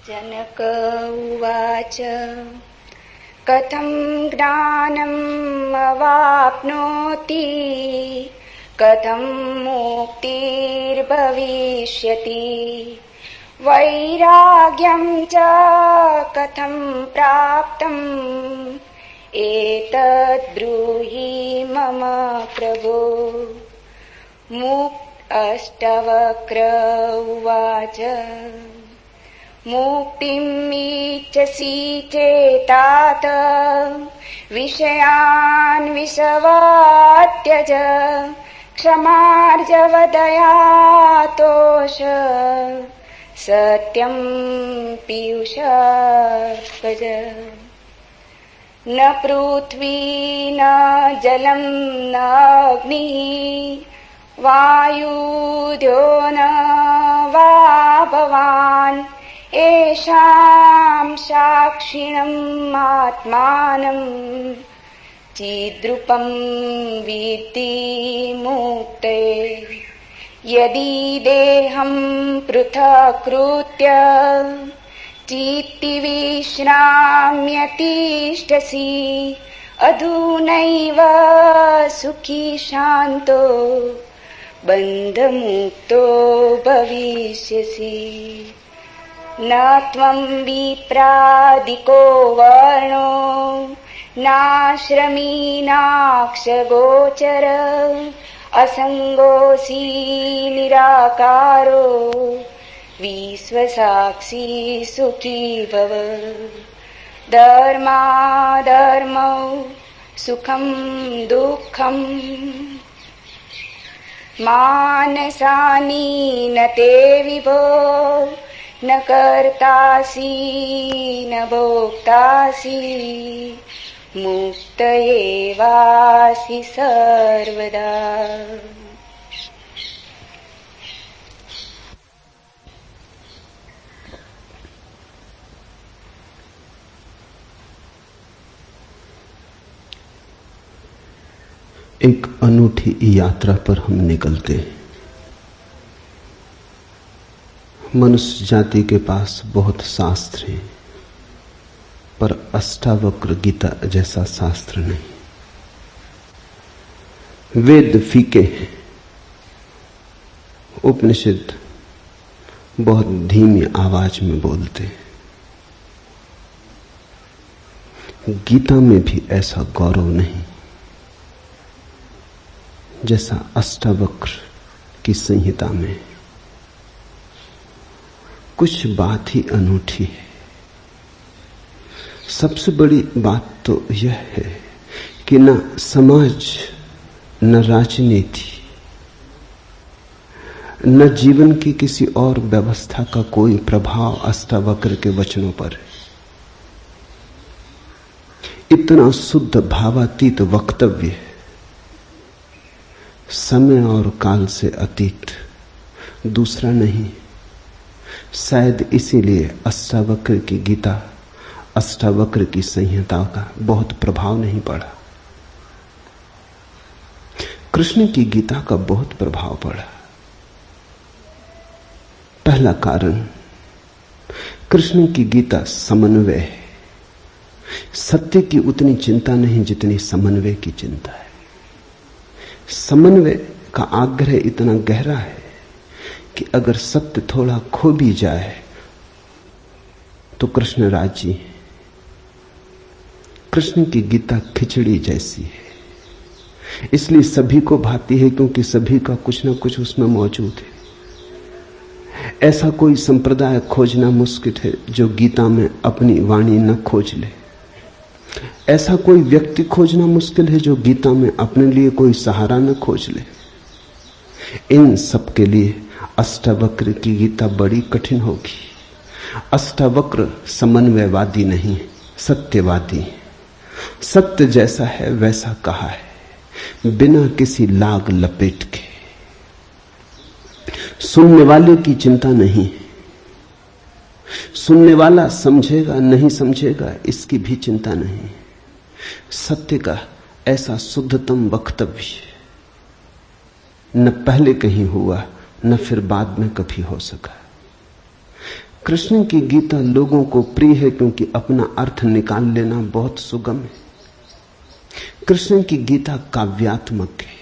जनक उवाच कथं ज्ञानम् अवाप्नोति कथं मुक्तिर्भविष्यति वैराग्यं च कथं प्राप्तम् एतद् ब्रूहि मम प्रभो। अष्टवक्र उवाच मुक्तिम् इच्छसि चेतात विषयान् विषवात्यज क्षमार्जवदयातोष सत्यं पीयूषार्कज। न पृथ्वी न जलं न अग्निः वायुद्यो न वा भवान् येषां साक्षिणम् आत्मानं चिद्रूपं विद्धि मुक्ते। यदि देहं पृथक्कृत्य चित्ति विश्राम्यतिष्ठसि अधुनैव सुखी शान्तो बन्धमुक्तो भविष्यसि। न त्वं विप्रादिको वर्णो नाश्रमी नाक्षगोचर असङ्गोऽसि निराकारो विश्वसाक्षी सुखी भव। धर्माधर्मौ सुखं दुःखं मानसानि न ते विभो न कर्तासि न भोक्तासि मुक्त एवासि सर्वदा। एक अनूठी यात्रा पर हम निकलते हैं। मनुष्य जाति के पास बहुत शास्त्र हैं, पर अष्टावक्र गीता जैसा शास्त्र नहीं। वेद फीके हैं, उपनिषद बहुत धीमी आवाज में बोलते हैं। गीता में भी ऐसा गौरव नहीं जैसा अष्टावक्र की संहिता में। कुछ बात ही अनूठी है। सबसे बड़ी बात तो यह है कि न समाज, न राजनीति, न जीवन की किसी और व्यवस्था का कोई प्रभाव अष्टावक्र के वचनों पर है। इतना शुद्ध भावातीत वक्तव्य है, समय और काल से अतीत, दूसरा नहीं। शायद इसीलिए अष्टावक्र की गीता, अष्टावक्र की संहिता का बहुत प्रभाव नहीं पड़ा। कृष्ण की गीता का बहुत प्रभाव पड़ा। पहला कारण, कृष्ण की गीता समन्वय है। सत्य की उतनी चिंता नहीं जितनी समन्वय की चिंता है। समन्वय का आग्रह इतना गहरा है कि अगर सत्य थोड़ा खो भी जाए तो कृष्ण राजी है। कृष्ण की गीता खिचड़ी जैसी है, इसलिए सभी को भाती है, क्योंकि सभी का कुछ न कुछ उसमें मौजूद है। ऐसा कोई संप्रदाय खोजना मुश्किल है जो गीता में अपनी वाणी न खोज ले। ऐसा कोई व्यक्ति खोजना मुश्किल है जो गीता में अपने लिए कोई सहारा न खोज ले। इन सब के लिए अष्टावक्र की गीता बड़ी कठिन होगी। अष्टावक्र समन्वयवादी नहीं, सत्यवादी है। सत्य जैसा है वैसा कहा है, बिना किसी लाग लपेट के। सुनने वाले की चिंता नहीं, सुनने वाला समझेगा नहीं समझेगा इसकी भी चिंता नहीं। सत्य का ऐसा शुद्धतम वक्तव्य न पहले कहीं हुआ न फिर बाद में कभी हो सका। कृष्ण की गीता लोगों को प्रिय है क्योंकि अपना अर्थ निकाल लेना बहुत सुगम है। कृष्ण की गीता काव्यात्मक है।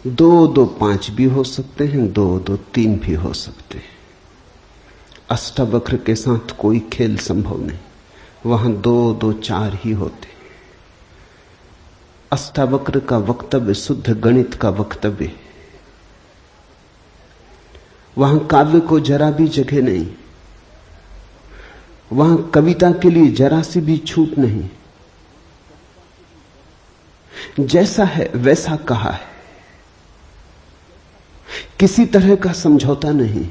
2 2 5 भी हो सकते हैं, 2 2 3 भी हो सकते हैं। अष्टावक्र के साथ कोई खेल संभव नहीं, वहां 2 2 4 ही होते। अष्टावक्र का वक्तव्य शुद्ध गणित का वक्तव्य है। वहां काव्य को जरा भी जगह नहीं, वहां कविता के लिए जरा सी भी छूट नहीं। जैसा है वैसा कहा है, किसी तरह का समझौता नहीं।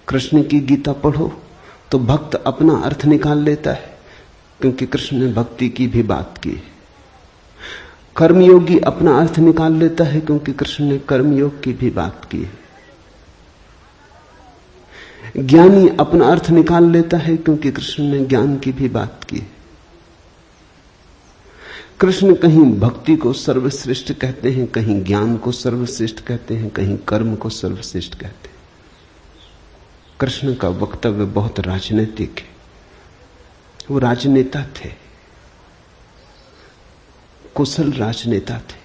कृष्ण की गीता पढ़ो तो भक्त अपना अर्थ निकाल लेता है, क्योंकि कृष्ण ने भक्ति की भी बात की। कर्मयोगी अपना अर्थ निकाल लेता है, क्योंकि कृष्ण ने कर्मयोग की भी बात की। ज्ञानी अपना अर्थ निकाल लेता है, क्योंकि कृष्ण ने ज्ञान की भी बात की। कृष्ण कहीं भक्ति को सर्वश्रेष्ठ कहते हैं, कहीं ज्ञान को सर्वश्रेष्ठ कहते हैं, कहीं कर्म को सर्वश्रेष्ठ कहते हैं। कृष्ण का वक्तव्य बहुत राजनीतिक है। वो राजनेता थे, कुशल राजनेता थे।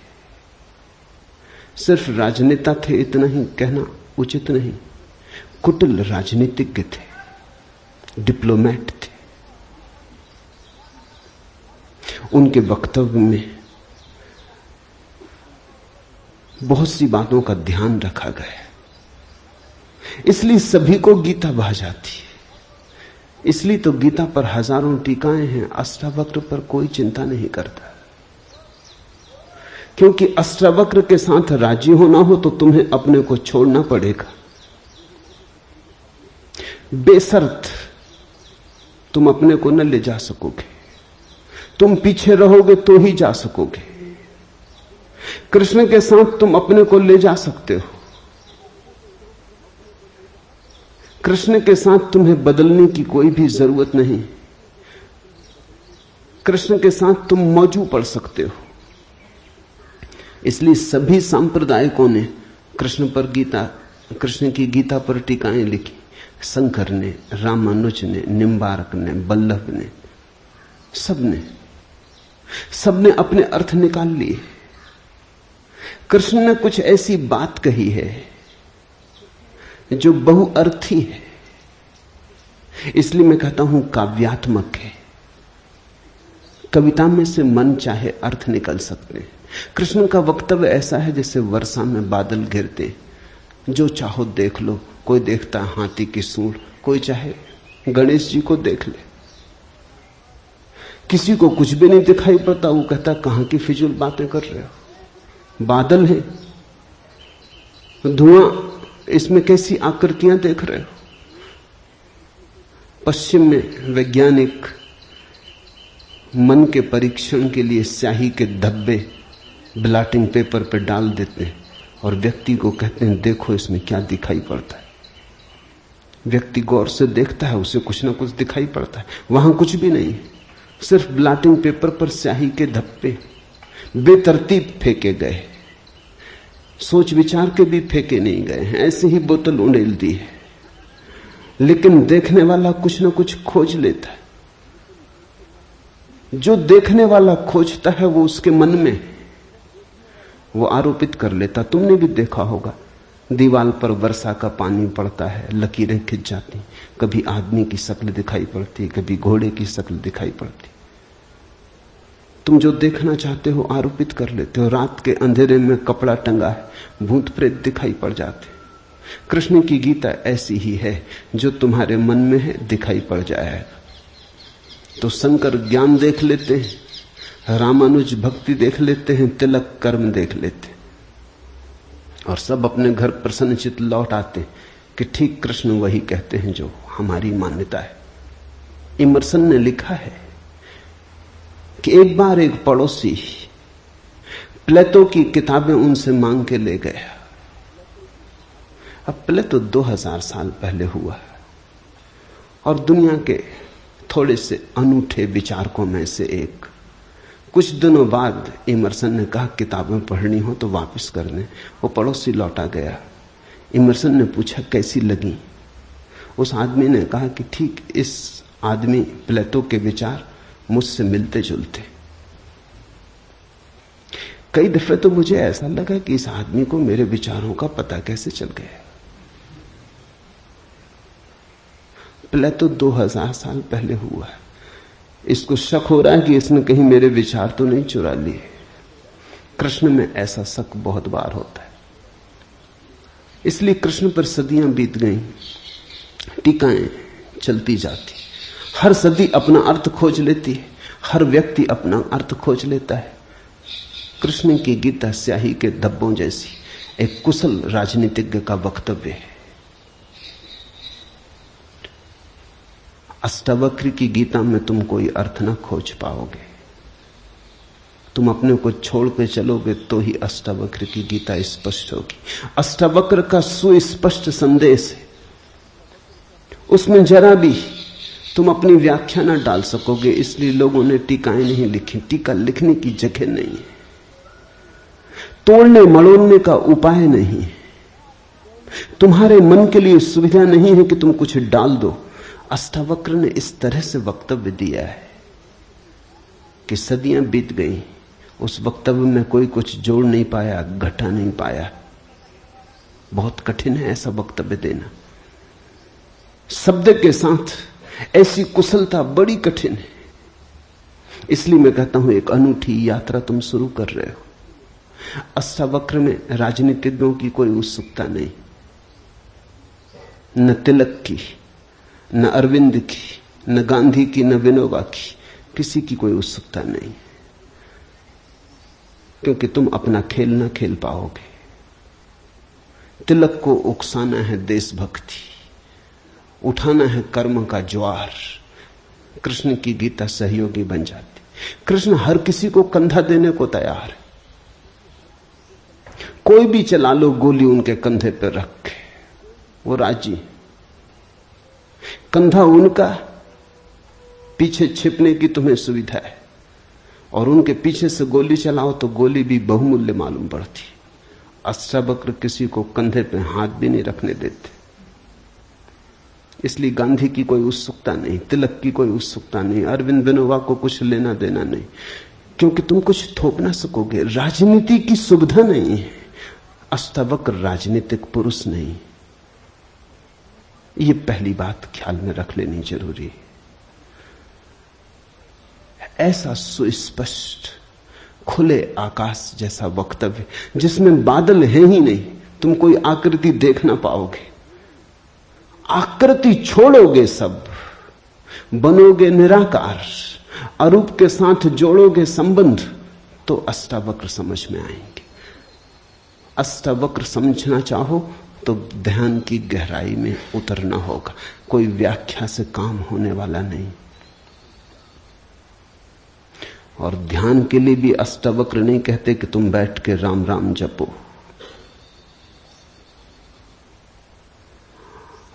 सिर्फ राजनेता थे इतना ही कहना उचित नहीं, कुटिल राजनीतिज्ञ थे, डिप्लोमेट थे। उनके वक्तव्य में बहुत सी बातों का ध्यान रखा गया, इसलिए सभी को गीता भा जाती है। इसलिए तो गीता पर हजारों टीकाएं हैं, अष्टावक्र पर कोई चिंता नहीं करता, क्योंकि अष्टावक्र के साथ राजी होना हो तो तुम्हें अपने को छोड़ना पड़ेगा। बेशर्त तुम अपने को न ले जा सकोगे, तुम पीछे रहोगे तो ही जा सकोगे। कृष्ण के साथ तुम अपने को ले जा सकते हो। कृष्ण के साथ तुम्हें बदलने की कोई भी जरूरत नहीं। कृष्ण के साथ तुम मौजू पड़ सकते हो। इसलिए सभी सांप्रदायिकों ने कृष्ण की गीता पर टीकाएं लिखी। शंकर ने, रामानुज ने, निम्बार्क ने, बल्लभ ने, सबने अपने अर्थ निकाल लिए। कृष्ण ने कुछ ऐसी बात कही है जो बहुअर्थी है, इसलिए मैं कहता हूं काव्यात्मक है। कविता में से मन चाहे अर्थ निकल सकते हैं। कृष्ण का वक्तव्य ऐसा है जैसे वर्षा में बादल गिरते, जो चाहो देख लो। कोई देखता है हाथी की सूंड, कोई चाहे गणेश जी को देख ले। किसी को कुछ भी नहीं दिखाई पड़ता, वो कहता कहां की फिजूल बातें कर रहे हो, बादल है, धुआं, इसमें कैसी आकृतियां देख रहे हो। पश्चिम में वैज्ञानिक मन के परीक्षण के लिए स्याही के धब्बे ब्लॉटिंग पेपर पर डाल देते हैं और व्यक्ति को कहते हैं देखो इसमें क्या दिखाई पड़ता है। व्यक्ति गौर से देखता है, उसे कुछ ना कुछ दिखाई पड़ता है। वहां कुछ भी नहीं, सिर्फ ब्लॉटिंग पेपर पर स्याही के धब्बे बेतरतीब फेंके गए, सोच विचार के भी फेंके नहीं गए हैं, ऐसे ही बोतल उड़ेल दी है। लेकिन देखने वाला कुछ ना कुछ खोज लेता है। जो देखने वाला खोजता है वो उसके मन में, वो आरोपित कर लेता। तुमने भी देखा होगा, दीवार पर वर्षा का पानी पड़ता है, लकीरें खिंच जाती, कभी आदमी की शक्ल दिखाई पड़ती, कभी घोड़े की शक्ल दिखाई पड़ती। तुम जो देखना चाहते हो आरोपित कर लेते हो। रात के अंधेरे में कपड़ा टंगा है, भूत प्रेत दिखाई पड़ जाते। कृष्ण की गीता ऐसी ही है, जो तुम्हारे मन में है दिखाई पड़ जाएगा। तो शंकर ज्ञान देख लेते हैं, रामानुज भक्ति देख लेते हैं, तिलक कर्म देख लेते हैं, और सब अपने घर प्रसन्नचित्त लौट आते हैं कि ठीक कृष्ण वही कहते हैं जो हमारी मान्यता है। इमर्सन ने लिखा है कि एक बार एक पड़ोसी प्लेटो की किताबें उनसे मांग के ले गया। अब प्लेटो 2000 साल पहले हुआ और दुनिया के थोड़े से अनूठे विचारकों में से एक। कुछ दिनों बाद इमर्सन ने कहा किताबें पढ़नी हो तो वापस कर दें। वो पड़ोसी लौटा गया। इमर्सन ने पूछा कैसी लगी? उस आदमी ने कहा कि ठीक इस आदमी प्लेटो के विचार मुझसे मिलते जुलते। कई दफे तो मुझे ऐसा लगा कि इस आदमी को मेरे विचारों का पता कैसे चल गया। प्लेटो 2000 साल पहले हुआ है। इसको शक हो रहा है कि इसने कहीं मेरे विचार तो नहीं चुरा लिए। कृष्ण में ऐसा शक बहुत बार होता है, इसलिए कृष्ण पर सदियां बीत गईं, टीकाएं चलती जाती, हर सदी अपना अर्थ खोज लेती है, हर व्यक्ति अपना अर्थ खोज लेता है। कृष्ण की गीता स्याही के धब्बों जैसी एक कुशल राजनीतिज्ञ का वक्तव्य है। अष्टावक्र की गीता में तुम कोई अर्थ ना खोज पाओगे। तुम अपने को छोड़ के चलोगे तो ही अष्टावक्र की गीता स्पष्ट होगी। अष्टावक्र का सुस्पष्ट संदेश है, उसमें जरा भी तुम अपनी व्याख्या ना डाल सकोगे। इसलिए लोगों ने टीकाएं नहीं लिखी। टीका लिखने की जगह नहीं है, तोड़ने मड़ोड़ने का उपाय नहीं है, तुम्हारे मन के लिए सुविधा नहीं है कि तुम कुछ डाल दो। अष्टावक्र ने इस तरह से वक्तव्य दिया है कि सदियां बीत गई, उस वक्तव्य में कोई कुछ जोड़ नहीं पाया, घटा नहीं पाया। बहुत कठिन है ऐसा वक्तव्य देना। शब्द के साथ ऐसी कुशलता बड़ी कठिन है। इसलिए मैं कहता हूं एक अनूठी यात्रा तुम शुरू कर रहे हो। अष्टावक्र में राजनीतिज्ञों की कोई उत्सुकता नहीं, न तिलक की, न अरविंद की, न गांधी की, न विनोबा की, किसी की कोई उत्सुकता नहीं, क्योंकि तुम अपना खेल न खेल पाओगे। तिलक को उकसाना है देशभक्ति, उठाना है कर्म का ज्वार। कृष्ण की गीता सहयोगी बन जाती। कृष्ण हर किसी को कंधा देने को तैयार है। कोई भी चला लो गोली उनके कंधे पर रख के, वो राजी। कंधा उनका, पीछे छिपने की तुम्हें सुविधा है, और उनके पीछे से गोली चलाओ तो गोली भी बहुमूल्य मालूम पड़ती। अष्टावक्र किसी को कंधे पे हाथ भी नहीं रखने देते। इसलिए गांधी की कोई उत्सुकता नहीं, तिलक की कोई उत्सुकता नहीं, अरविंद विनोबा को कुछ लेना देना नहीं, क्योंकि तुम कुछ थोप ना सकोगे। राजनीति की सुविधा नहीं है। अष्टावक्र राजनीतिक पुरुष नहीं। ये पहली बात ख्याल में रख लेनी जरूरी है। ऐसा सुस्पष्ट खुले आकाश जैसा वक्तव्य जिसमें बादल है ही नहीं, तुम कोई आकृति देख ना पाओगे। आकृति छोड़ोगे, सब बनोगे निराकार, अरूप के साथ जोड़ोगे संबंध, तो अष्टावक्र समझ में आएंगे। अष्टावक्र समझना चाहो तो ध्यान की गहराई में उतरना होगा। कोई व्याख्या से काम होने वाला नहीं। और ध्यान के लिए भी अष्टावक्र नहीं कहते कि तुम बैठ के राम राम जपो।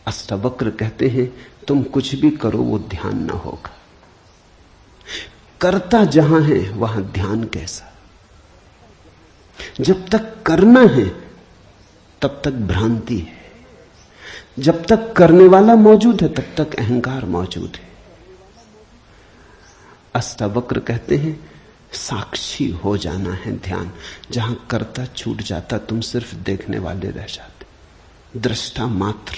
अष्टावक्र कहते हैं तुम कुछ भी करो वो ध्यान ना होगा। करता जहां है वहां ध्यान कैसा? जब तक करना है तब तक भ्रांति है, जब तक करने वाला मौजूद है तब तक अहंकार मौजूद है। अष्टावक्र कहते हैं साक्षी हो जाना है ध्यान। जहां कर्ता छूट जाता तुम सिर्फ देखने वाले रह जाते। दृष्टा मात्र,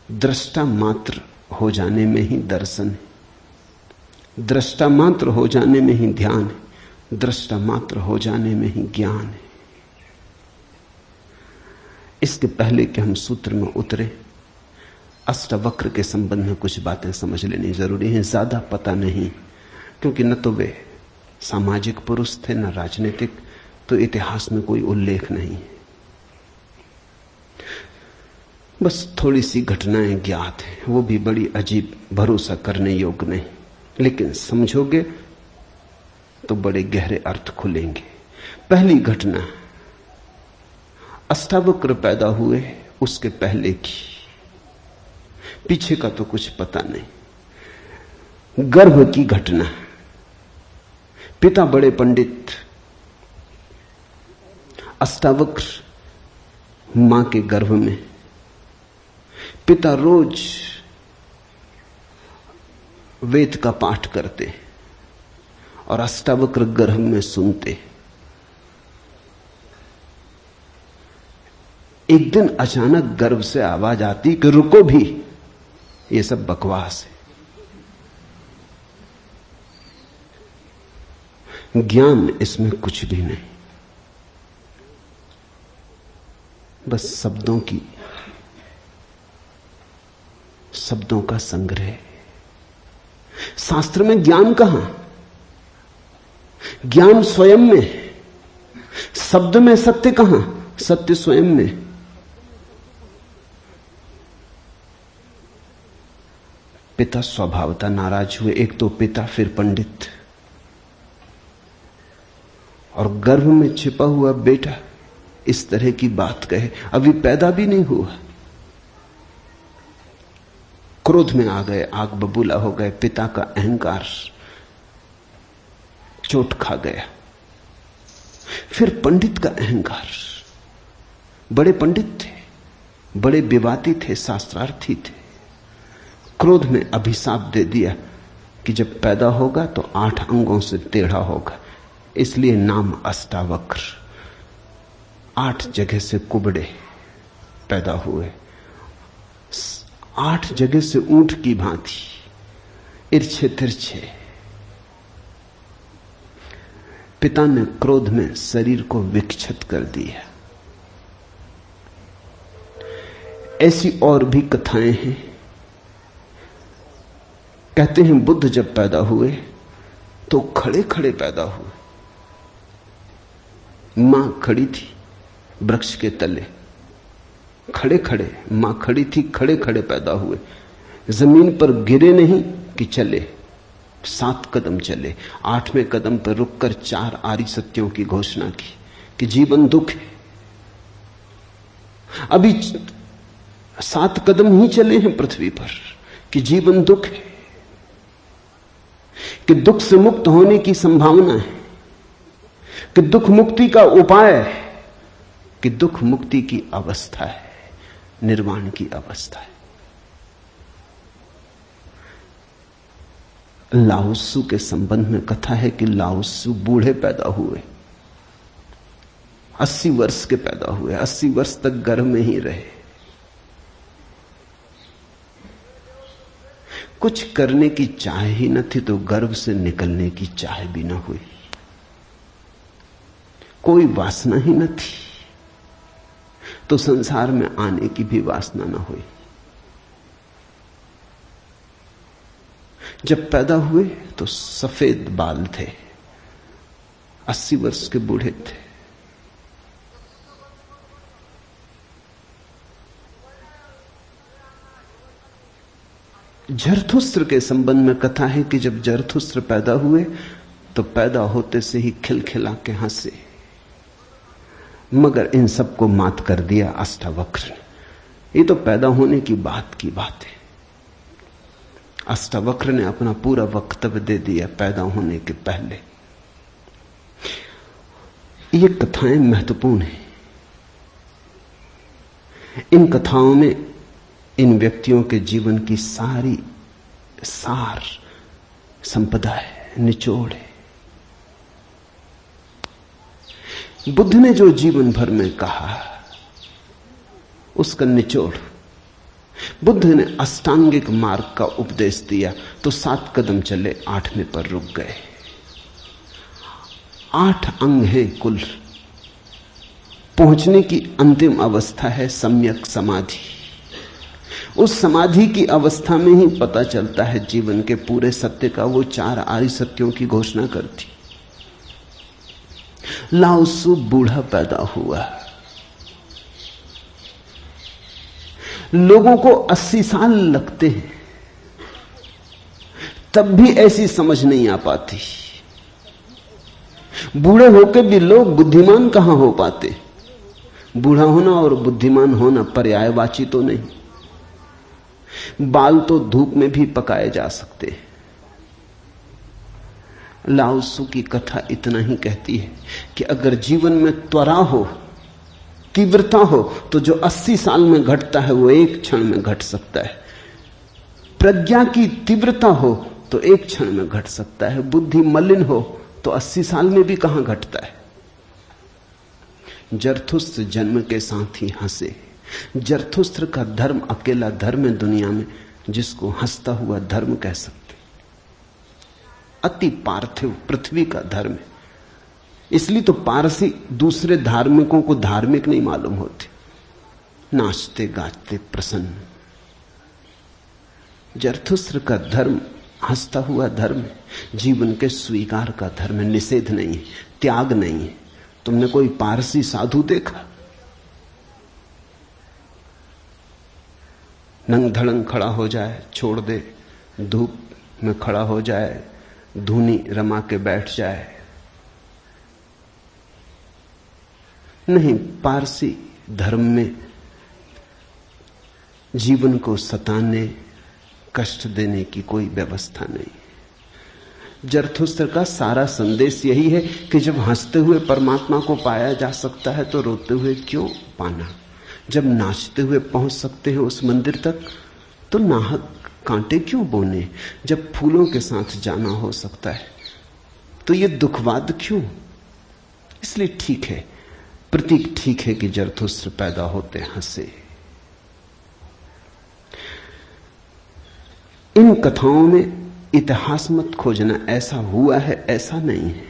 दृष्टा मात्र हो जाने में ही दर्शन है, दृष्टा मात्र हो जाने में ही ध्यान है, दृष्टा मात्र हो जाने में ही ज्ञान है। इसके पहले कि हम सूत्र में उतरे, अष्टावक्र के संबंध में कुछ बातें समझ लेनी जरूरी है। ज्यादा पता नहीं, क्योंकि न तो वे सामाजिक पुरुष थे न राजनीतिक, तो इतिहास में कोई उल्लेख नहीं है। बस थोड़ी सी घटनाएं ज्ञात हैं, वो भी बड़ी अजीब, भरोसा करने योग्य नहीं, लेकिन समझोगे तो बड़े गहरे अर्थ खुलेंगे। पहली घटना अष्टावक्र पैदा हुए उसके पहले की, पीछे का तो कुछ पता नहीं। गर्भ की घटना। पिता बड़े पंडित, अष्टावक्र मां के गर्भ में, पिता रोज वेद का पाठ करते और अष्टावक्र गर्भ में सुनते। एक दिन अचानक गर्भ से आवाज आती कि रुको भी, ये सब बकवास है, ज्ञान इसमें कुछ भी नहीं, बस शब्दों का संग्रह। शास्त्र में ज्ञान कहां? ज्ञान स्वयं में। शब्द में सत्य कहां? सत्य स्वयं में। पिता स्वभावतः नाराज हुए। एक तो पिता, फिर पंडित, और गर्भ में छिपा हुआ बेटा इस तरह की बात कहे, अभी पैदा भी नहीं हुआ। क्रोध में आ गए, आग बबूला हो गए। पिता का अहंकार चोट खा गया। फिर पंडित का अहंकार। बड़े पंडित थे, बड़े विवादी थे, शास्त्रार्थी थे। क्रोध में अभिशाप दे दिया कि जब पैदा होगा तो 8 अंगों से टेढ़ा होगा, इसलिए नाम अष्टावक्र। 8 जगह से कुबड़े पैदा हुए, 8 जगह से ऊंट की भांति इर्छे तिरछे। पिता ने क्रोध में शरीर को विक्षत कर दिया। ऐसी और भी कथाएं हैं। कहते हैं बुद्ध जब पैदा हुए तो खड़े खड़े पैदा हुए। मां खड़ी थी वृक्ष के तले, खड़े खड़े मां खड़ी थी, खड़े खड़े पैदा हुए। जमीन पर गिरे नहीं कि चले, 7 कदम चले। 8वें कदम पर रुककर 4 आर्य सत्यों की घोषणा की कि जीवन दुख है। अभी 7 कदम ही चले हैं पृथ्वी पर कि जीवन दुख है, कि दुख से मुक्त होने की संभावना है, कि दुख मुक्ति का उपाय है, कि दुख मुक्ति की अवस्था है, निर्वाण की अवस्था है। लाओत्सु के संबंध में कथा है कि लाओत्सु बूढ़े पैदा हुए, 80 वर्ष के पैदा हुए, 80 वर्ष तक गर्भ में ही रहे। कुछ करने की चाह ही न थी तो गर्भ से निकलने की चाह भी न हुई। कोई वासना ही न थी तो संसार में आने की भी वासना न हुई। जब पैदा हुए तो सफेद बाल थे, 80 वर्ष के बूढ़े थे। जरथुस्त्र के संबंध में कथा है कि जब जरथुस्त्र पैदा हुए तो पैदा होते से ही खिलखिला के हंसे, मगर इन सबको मात कर दिया अष्टावक्र ने। ये तो पैदा होने की बात है। अष्टावक्र ने अपना पूरा वक्तव्य दे दिया पैदा होने के पहले। ये कथाएं महत्वपूर्ण हैं। इन कथाओं में इन व्यक्तियों के जीवन की सारी सार संपदा है, निचोड़ है। बुद्ध ने जो जीवन भर में कहा उसका निचोड़। बुद्ध ने अष्टांगिक मार्ग का उपदेश दिया तो 7 कदम चले, 8वें पर रुक गए। 8 अंग हैं कुल। पहुंचने की अंतिम अवस्था है सम्यक समाधि। उस समाधि की अवस्था में ही पता चलता है जीवन के पूरे सत्य का। वो 4 आर्य सत्यों की घोषणा करती। लाओत्सु बूढ़ा पैदा हुआ। लोगों को 80 साल लगते हैं, तब भी ऐसी समझ नहीं आ पाती। बूढ़े होकर भी लोग बुद्धिमान कहां हो पाते। बूढ़ा होना और बुद्धिमान होना पर्यायवाची तो नहीं। बाल तो धूप में भी पकाए जा सकते हैं। लाओत्सु की कथा इतना ही कहती है कि अगर जीवन में त्वरा हो तीव्रता हो तो जो 80 साल में घटता है वो एक क्षण में घट सकता है। प्रज्ञा की तीव्रता हो तो एक क्षण में घट सकता है। बुद्धि मलिन हो तो 80 साल में भी कहां घटता है। जरथुस्त्र जन्म के साथ ही हंसे। जरथुस्त्र का धर्म अकेला धर्म है दुनिया में जिसको हंसता हुआ धर्म कह सकते। अति पार्थिव पृथ्वी का धर्म है। इसलिए तो पारसी दूसरे धार्मिकों को धार्मिक नहीं मालूम होते, नाचते गाते प्रसन्न। जरथुस्त्र का धर्म हंसता हुआ धर्म है, जीवन के स्वीकार का धर्म है, निषेध नहीं है, त्याग नहीं है। तुमने कोई पारसी साधु देखा? नंग धड़ंग खड़ा हो जाए, छोड़ दे, धूप में खड़ा हो जाए, धूनी रमा के बैठ जाए? नहीं, पारसी धर्म में जीवन को सताने, कष्ट देने की कोई व्यवस्था नहीं। जरथुस्त्र का सारा संदेश यही है कि जब हंसते हुए परमात्मा को पाया जा सकता है तो रोते हुए क्यों पाना। जब नाचते हुए पहुंच सकते हैं उस मंदिर तक तो नाहक कांटे क्यों बोने। जब फूलों के साथ जाना हो सकता है तो ये दुखवाद क्यों। इसलिए ठीक है, प्रतीक ठीक है कि जरथुस्त्र पैदा होते हंसे। इन कथाओं में इतिहास मत खोजना, ऐसा हुआ है ऐसा नहीं है,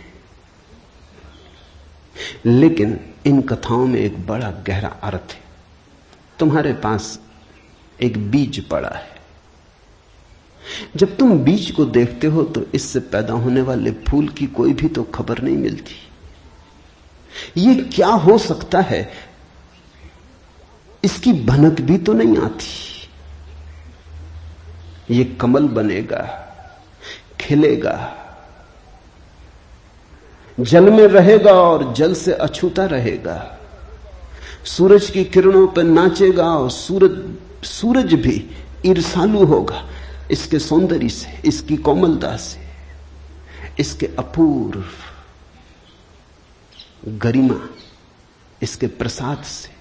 लेकिन इन कथाओं में एक बड़ा गहरा अर्थ है। तुम्हारे पास एक बीज पड़ा है, जब तुम बीज को देखते हो तो इससे पैदा होने वाले फूल की कोई भी तो खबर नहीं मिलती। ये क्या हो सकता है इसकी भनक भी तो नहीं आती। ये कमल बनेगा, खिलेगा, जल में रहेगा और जल से अछूता रहेगा, सूरज की किरणों पर नाचेगा और सूरज भी ईर्ष्यालु होगा इसके सौंदर्य से, इसकी कोमलता से, इसके अपूर्व गरिमा, इसके प्रसाद से,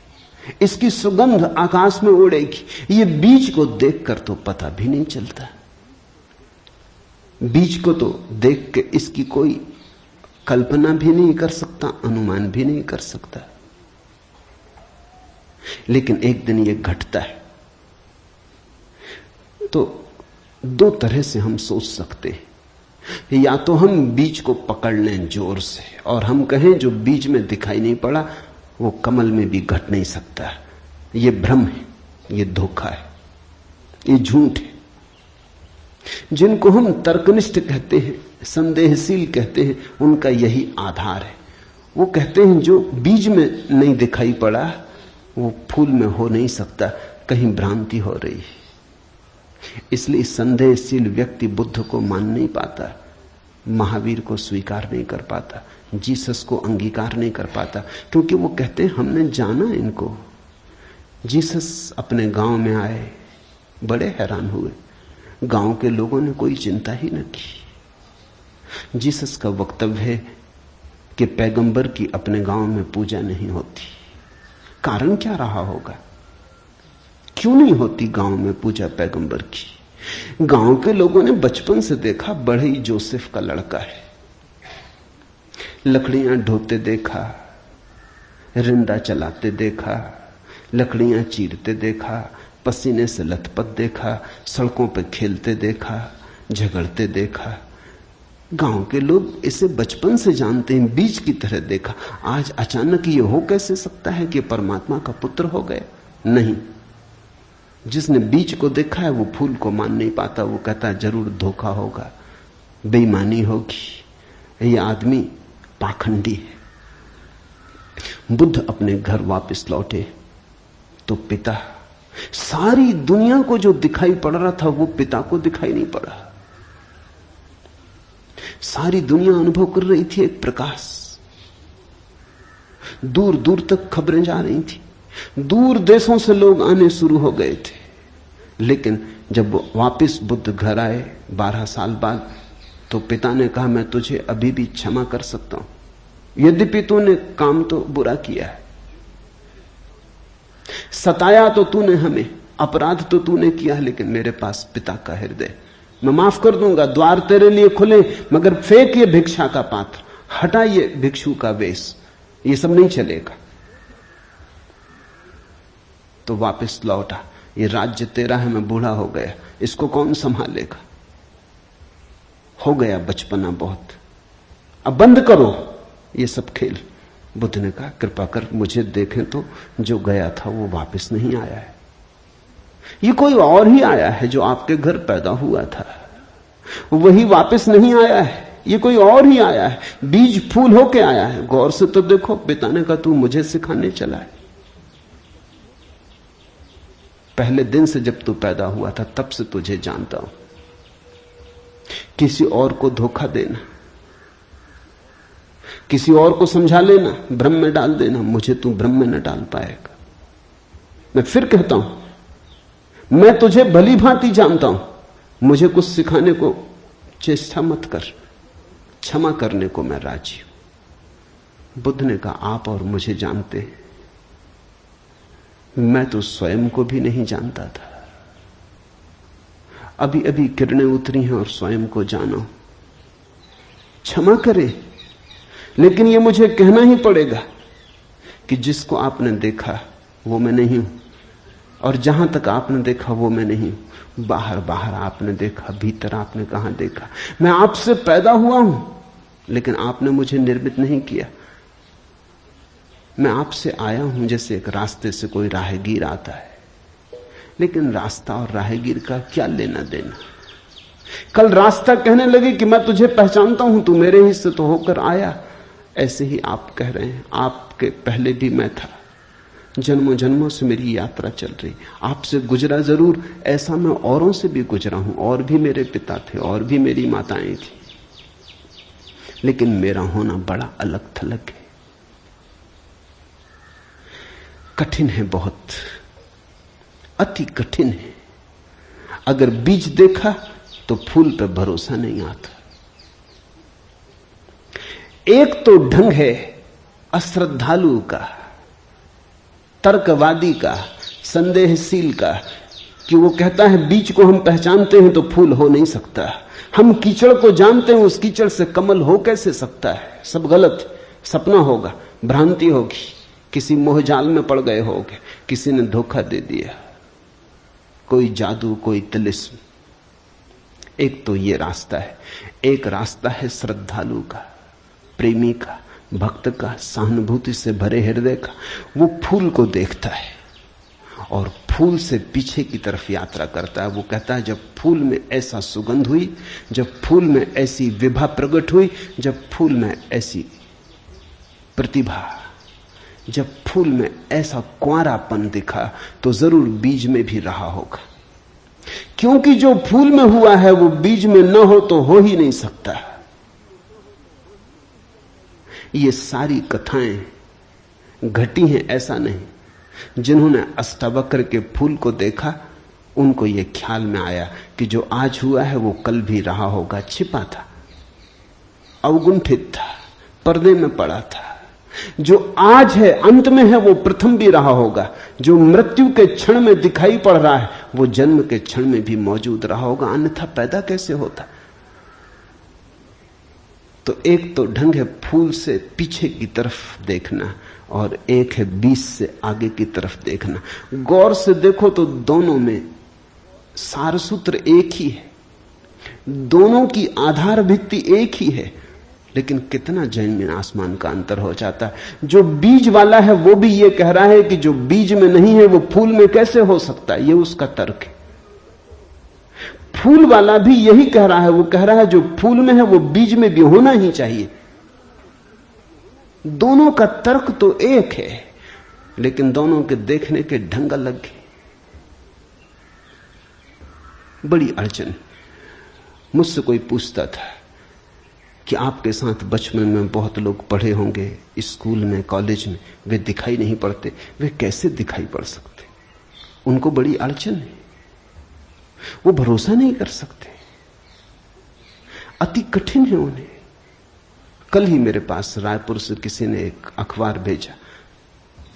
इसकी सुगंध आकाश में उड़ेगी। ये बीज को देखकर तो पता भी नहीं चलता। बीज को तो देख के इसकी कोई कल्पना भी नहीं कर सकता, अनुमान भी नहीं कर सकता। लेकिन एक दिन ये घटता है। तो दो तरह से हम सोच सकते हैं। या तो हम बीज को पकड़ लें जोर से और हम कहें जो बीज में दिखाई नहीं पड़ा वो कमल में भी घट नहीं सकता। ये भ्रम है, ये धोखा है, ये झूठ है। जिनको हम तर्कनिष्ठ कहते हैं, संदेहशील कहते हैं, उनका यही आधार है। वो कहते हैं जो बीज में नहीं दिखाई पड़ा वो फूल में हो नहीं सकता, कहीं भ्रांति हो रही है। इसलिए संदेहशील व्यक्ति बुद्ध को मान नहीं पाता, महावीर को स्वीकार नहीं कर पाता, जीसस को अंगीकार नहीं कर पाता, क्योंकि वो कहते हैं हमने जाना इनको। जीसस अपने गांव में आए, बड़े हैरान हुए, गांव के लोगों ने कोई चिंता ही न की। जीसस का वक्तव्य है कि पैगंबर की अपने गांव में पूजा नहीं होती। कारण क्या रहा होगा, क्यों नहीं होती गांव में पूजा पैगंबर की? गांव के लोगों ने बचपन से देखा, बड़े ही जोसेफ का लड़का है, लकड़ियां ढोते देखा, रिंदा चलाते देखा, लकड़ियां चीरते देखा, पसीने से लथपथ देखा, सड़कों पर खेलते देखा, झगड़ते देखा। गांव के लोग इसे बचपन से जानते हैं, बीज की तरह देखा। आज अचानक ये हो कैसे सकता है कि परमात्मा का पुत्र हो गए? नहीं, जिसने बीज को देखा है वो फूल को मान नहीं पाता। वो कहता है जरूर धोखा होगा, बेईमानी होगी, ये आदमी पाखंडी है। बुद्ध अपने घर वापस लौटे तो पिता, सारी दुनिया को जो दिखाई पड़ रहा था वो पिता को दिखाई नहीं पड़ा। सारी दुनिया अनुभव कर रही थी एक प्रकाश, दूर दूर तक खबरें जा रही थी, दूर देशों से लोग आने शुरू हो गए थे। लेकिन जब वापस बुद्ध घर आए 12 साल बाद, तो पिता ने कहा मैं तुझे अभी भी क्षमा कर सकता हूं, यद्यपि तूने काम तो बुरा किया है, सताया तो तूने हमें, अपराध तो तूने किया, लेकिन मेरे पास पिता का हृदय, मैं माफ कर दूंगा, द्वार तेरे लिए खुले, मगर फेंक ये भिक्षा का पात्र, हटा ये भिक्षु का वेश, ये सब नहीं चलेगा। तो वापस लौटा, ये राज्य तेरा है, मैं बूढ़ा हो गया, इसको कौन संभालेगा? हो गया बचपना बहुत, अब बंद करो ये सब खेल। बुद्ध ने कहा कृपा कर मुझे देखें तो, जो गया था वो वापस नहीं आया है, ये कोई और ही आया है। जो आपके घर पैदा हुआ था वही वापस नहीं आया है, ये कोई और ही आया है, बीज फूल होके आया है। गौर से तो देखो, पिता ने कहा तू मुझे सिखाने चला है। पहले दिन से जब तू पैदा हुआ था तब से तुझे जानता हूं। किसी और को धोखा देना, किसी और को समझा लेना, भ्रम में डाल देना, मुझे तू भ्रम में न डाल पाएगा। मैं फिर कहता हूं, मैं तुझे भली भांति जानता हूं, मुझे कुछ सिखाने को चेष्टा मत कर, क्षमा करने को मैं राजी हूं। बुद्ध ने कहा आप और मुझे जानते हैं, मैं तो स्वयं को भी नहीं जानता था, अभी अभी किरणें उतरी हैं और स्वयं को जानो। क्षमा करे, लेकिन यह मुझे कहना ही पड़ेगा कि जिसको आपने देखा वो मैं नहीं हूं, और जहां तक आपने देखा वो मैं नहीं हूं। बाहर बाहर आपने देखा, भीतर आपने कहां देखा? मैं आपसे पैदा हुआ हूं, लेकिन आपने मुझे निर्मित नहीं किया। मैं आपसे आया हूं जैसे एक रास्ते से कोई राहगीर आता है, लेकिन रास्ता और राहगीर का क्या लेना देना? कल रास्ता कहने लगे कि मैं तुझे पहचानता हूं, तू मेरे हिस्से तो होकर आया। ऐसे ही आप कह रहे हैं, आपके पहले भी मैं था, जन्मों जन्मों से मेरी यात्रा चल रही, आपसे गुजरा जरूर, ऐसा मैं औरों से भी गुजरा हूं, और भी मेरे पिता थे, और भी मेरी माताएं थी, लेकिन मेरा होना बड़ा अलग थलग है, कठिन है, बहुत अति कठिन है। अगर बीज देखा तो फूल पर भरोसा नहीं आता। एक तो ढंग है अश्रद्धालु का, तर्कवादी का, संदेहशील का, कि वो कहता है बीज को हम पहचानते हैं तो फूल हो नहीं सकता, हम कीचड़ को जानते हैं, उस कीचड़ से कमल हो कैसे सकता है? सब गलत, सपना होगा, भ्रांति होगी, किसी मोहजाल में पड़ गए होगे, किसी ने धोखा दे दिया, कोई जादू, कोई तिलिस्म। एक तो ये रास्ता है, एक रास्ता है श्रद्धालु का, प्रेमी का, भक्त का, सहानुभूति से भरे हृदय का। वो फूल को देखता है और फूल से पीछे की तरफ यात्रा करता है। वो कहता है जब फूल में ऐसा सुगंध हुई, जब फूल में ऐसी विभा प्रकट हुई, जब फूल में ऐसी प्रतिभा, जब फूल में ऐसा कुंवारापन दिखा, तो जरूर बीज में भी रहा होगा, क्योंकि जो फूल में हुआ है वो बीज में न हो तो हो ही नहीं सकता। ये सारी कथाएं घटी हैं ऐसा नहीं। जिन्होंने अष्टावक्र के फूल को देखा उनको ये ख्याल में आया कि जो आज हुआ है वो कल भी रहा होगा, छिपा था, अवगुंठित था, पर्दे में पड़ा था। जो आज है, अंत में है, वो प्रथम भी रहा होगा। जो मृत्यु के क्षण में दिखाई पड़ रहा है वो जन्म के क्षण में भी मौजूद रहा होगा, अन्यथा पैदा कैसे होता? तो एक तो ढंग है फूल से पीछे की तरफ देखना, और एक है बीज से आगे की तरफ देखना। गौर से देखो तो दोनों में सारसूत्र एक ही है, दोनों की आधार भित्ति एक ही है, लेकिन कितना जमीन आसमान का अंतर हो जाता है। जो बीज वाला है वो भी ये कह रहा है कि जो बीज में नहीं है वो फूल में कैसे हो सकता है, ये उसका तर्क है। फूल वाला भी यही कह रहा है, वो कह रहा है जो फूल में है वो बीज में भी होना ही चाहिए। दोनों का तर्क तो एक है, लेकिन दोनों के देखने के ढंग अलग है। बड़ी अड़चन। मुझसे कोई पूछता था कि आपके साथ बचपन में बहुत लोग पढ़े होंगे, स्कूल में, कॉलेज में, वे दिखाई नहीं पड़ते, वे कैसे दिखाई पड़ सकते? उनको बड़ी अड़चन है, वो भरोसा नहीं कर सकते, अति कठिन है उन्हें। कल ही मेरे पास रायपुर से किसी ने एक अखबार भेजा,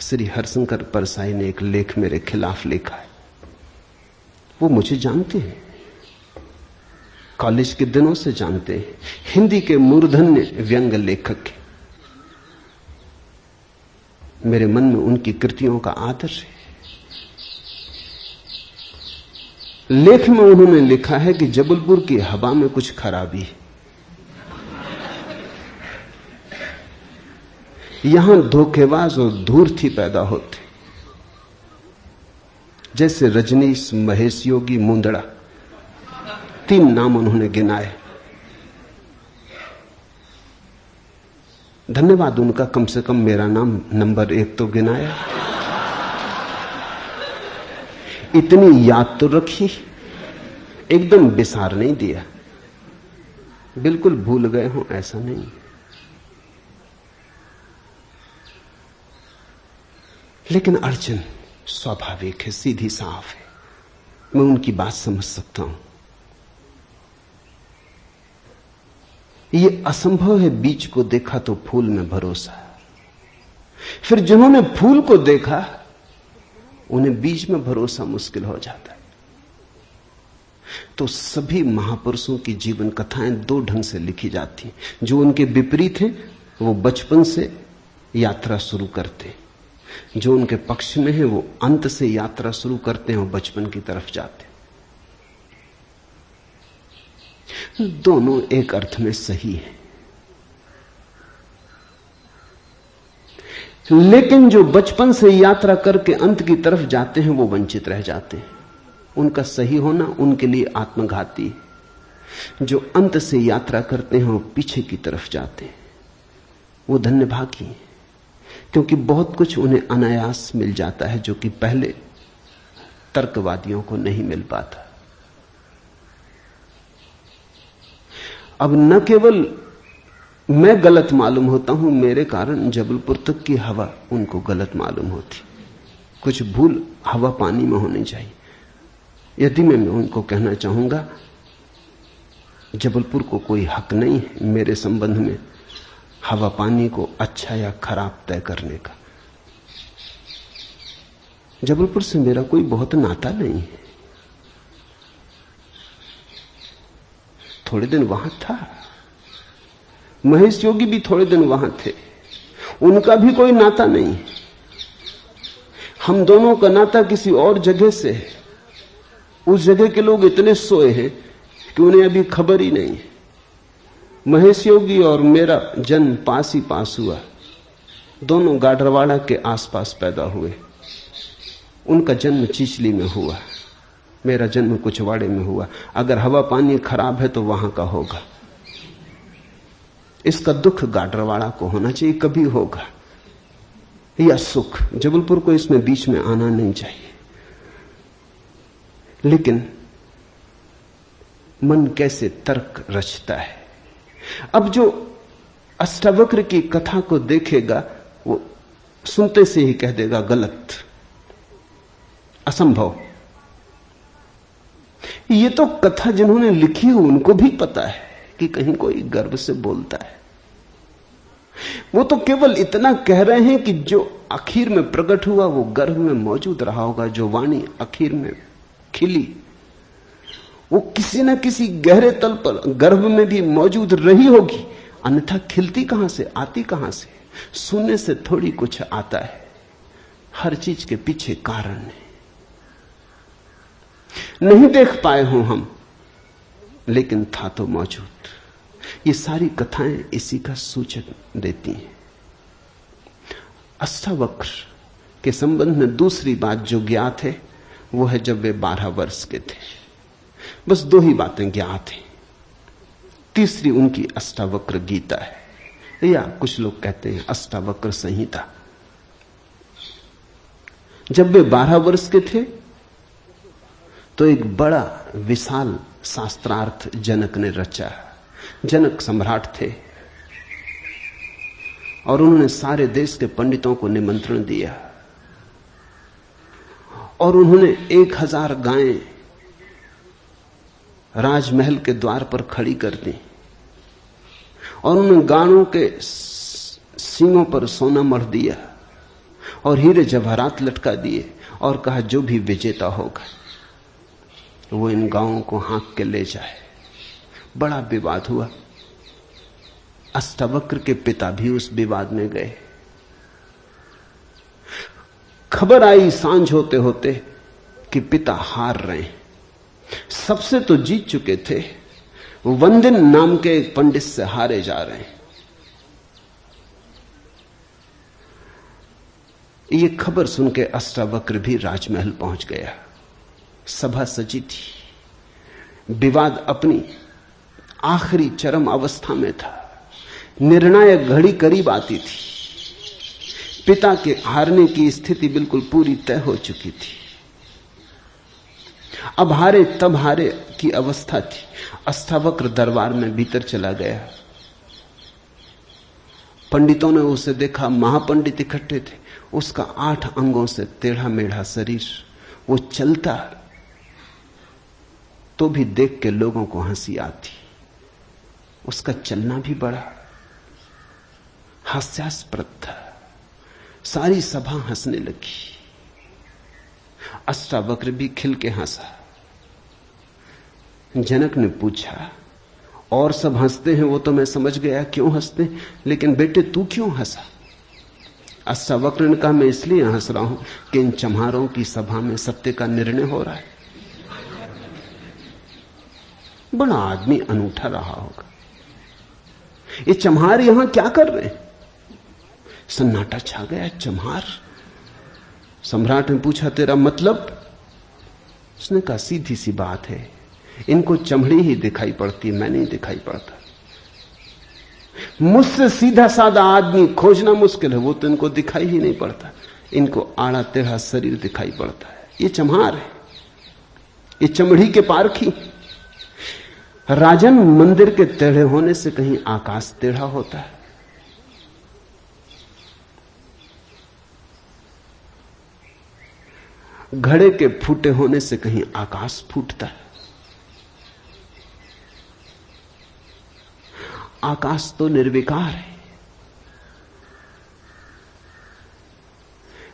श्री हरिशंकर परसाई ने एक लेख मेरे खिलाफ लिखा है। वो मुझे जानते हैं, कॉलेज के दिनों से जानते हैं। हिंदी के मूर्धन्य व्यंग लेखक हैं। मेरे मन में उनकी कृतियों का आदर है। लेख में उन्होंने लिखा है कि जबलपुर की हवा में कुछ खराबी है। यहां धोखेबाज और धूर्ती पैदा होते, जैसे रजनीश, महेश योगी, मुंदड़ा, 3 नाम उन्होंने गिनाए। धन्यवाद उनका, कम से कम मेरा नाम नंबर 1 तो गिनाया। इतनी याद तो रखी, एकदम बिसार नहीं दिया। बिल्कुल भूल गए हो ऐसा नहीं। लेकिन अड़चन स्वाभाविक है, सीधी साफ है। मैं उनकी बात समझ सकता हूं। यह असंभव है बीज को देखा तो फूल में भरोसा। फिर जिन्होंने फूल को देखा उन्हें बीज में भरोसा मुश्किल हो जाता है। तो सभी महापुरुषों की जीवन कथाएं 2 ढंग से लिखी जाती हैं। जो उनके विपरीत हैं वो बचपन से यात्रा शुरू करते हैं, जो उनके पक्ष में है वो अंत से यात्रा शुरू करते हैं और बचपन की तरफ जाते हैं। दोनों एक अर्थ में सही है, लेकिन जो बचपन से यात्रा करके अंत की तरफ जाते हैं वो वंचित रह जाते हैं। उनका सही होना उनके लिए आत्मघाती है। जो अंत से यात्रा करते हैं और पीछे की तरफ जाते हैं वो धन्यभागी हैं, क्योंकि बहुत कुछ उन्हें अनायास मिल जाता है जो कि पहले तर्कवादियों को नहीं मिल पाता। अब न केवल मैं गलत मालूम होता हूं, मेरे कारण जबलपुर तक की हवा उनको गलत मालूम होती। कुछ भूल हवा पानी में होनी चाहिए। यदि मैं उनको कहना चाहूंगा जबलपुर को कोई हक नहीं है मेरे संबंध में हवा पानी को अच्छा या खराब तय करने का। जबलपुर से मेरा कोई बहुत नाता नहीं है। थोड़े दिन वहां था, महेश योगी भी थोड़े दिन वहां थे, उनका भी कोई नाता नहीं। हम दोनों का नाता किसी और जगह से है। उस जगह के लोग इतने सोए हैं कि उन्हें अभी खबर ही नहीं है। महेश योगी और मेरा जन्म पास ही पास हुआ। दोनों गाडरवाड़ा के आसपास पैदा हुए। उनका जन्म चिचली में हुआ, मेरा जन्म कुचवाड़े में हुआ। अगर हवा पानी खराब है तो वहां का होगा। इसका दुख गाडरवाड़ा को होना चाहिए, कभी होगा, या सुख। जबलपुर को इसमें बीच में आना नहीं चाहिए। लेकिन मन कैसे तर्क रचता है। अब जो अष्टावक्र की कथा को देखेगा वो सुनते से ही कह देगा गलत, असंभव। ये तो कथा जिन्होंने लिखी हो उनको भी पता है कि कहीं कोई गर्व से बोलता है। वो तो केवल इतना कह रहे हैं कि जो आखिर में प्रकट हुआ वो गर्भ में मौजूद रहा होगा। जो वाणी आखिर में खिली वो किसी न किसी गहरे तल पर गर्भ में भी मौजूद रही होगी, अन्यथा खिलती कहां से, आती कहां से? सुनने से थोड़ी कुछ आता है। हर चीज के पीछे कारण है। नहीं देख पाए हो हम, लेकिन था तो मौजूद। ये सारी कथाएं इसी का सूचक देती हैं। अष्टावक्र के संबंध में दूसरी बात जो ज्ञात है वो है जब वे 12 वर्ष के थे। बस 2 ही बातें ज्ञात हैं। तीसरी उनकी अष्टावक्र गीता है, या कुछ लोग कहते हैं अष्टावक्र संहिता। जब वे 12 वर्ष के थे तो एक बड़ा विशाल शास्त्रार्थ जनक ने रचा। जनक सम्राट थे और उन्होंने सारे देश के पंडितों को निमंत्रण दिया और उन्होंने 1000 गायें राजमहल के द्वार पर खड़ी कर दी और उन्होंने गायों के सींगों पर सोना मढ़ दिया और हीरे जवाहरात लटका दिए और कहा जो भी विजेता होगा वो इन गांवों को हाँक के ले जाए। बड़ा विवाद हुआ। अष्टावक्र के पिता भी उस विवाद में गए। खबर आई सांझ होते होते कि पिता हार रहे हैं। सबसे तो जीत चुके थे, वंदिन नाम के एक पंडित से हारे जा रहे हैं। ये खबर सुन के अष्टावक्र भी राजमहल पहुंच गया। सभा सजी थी। विवाद अपनी आखिरी चरम अवस्था में था। निर्णायक घड़ी करीब आती थी। पिता के हारने की स्थिति बिल्कुल पूरी तय हो चुकी थी। अब हारे तब हारे की अवस्था थी। अष्टावक्र दरबार में भीतर चला गया। पंडितों ने उसे देखा। महापंडित इकट्ठे थे। उसका 8 अंगों से टेढ़ा मेढ़ा शरीर, वो चलता तो भी देख के लोगों को हंसी आती। उसका चलना भी बड़ा हास्यास्पद था। सारी सभा हंसने लगी। अष्टावक्र भी खिल के हंसा। जनक ने पूछा, और सब हंसते हैं वो तो मैं समझ गया क्यों हंसते, लेकिन बेटे तू क्यों हंसा? अष्टावक्र ने कहा, मैं इसलिए हंस रहा हूं कि इन चम्हारों की सभा में सत्य का निर्णय हो रहा है। बड़ा आदमी अनूठा रहा होगा। ये चम्हार यहां क्या कर रहे हैं? सन्नाटा छा गया। चम्हार? सम्राट ने पूछा, तेरा मतलब? उसने कहा, सीधी सी बात है, इनको चमड़ी ही दिखाई पड़ती है, मैं नहीं दिखाई पड़ता। मुझसे सीधा साधा आदमी खोजना मुश्किल है, वो तो इनको दिखाई ही नहीं पड़ता। इनको आड़ा टेढ़ा शरीर दिखाई पड़ता है। ये चम्हार है, ये चमड़ी के पारखी। राजन, मंदिर के टेढ़े होने से कहीं आकाश टेढ़ा होता है? घड़े के फूटे होने से कहीं आकाश फूटता है? आकाश तो निर्विकार है।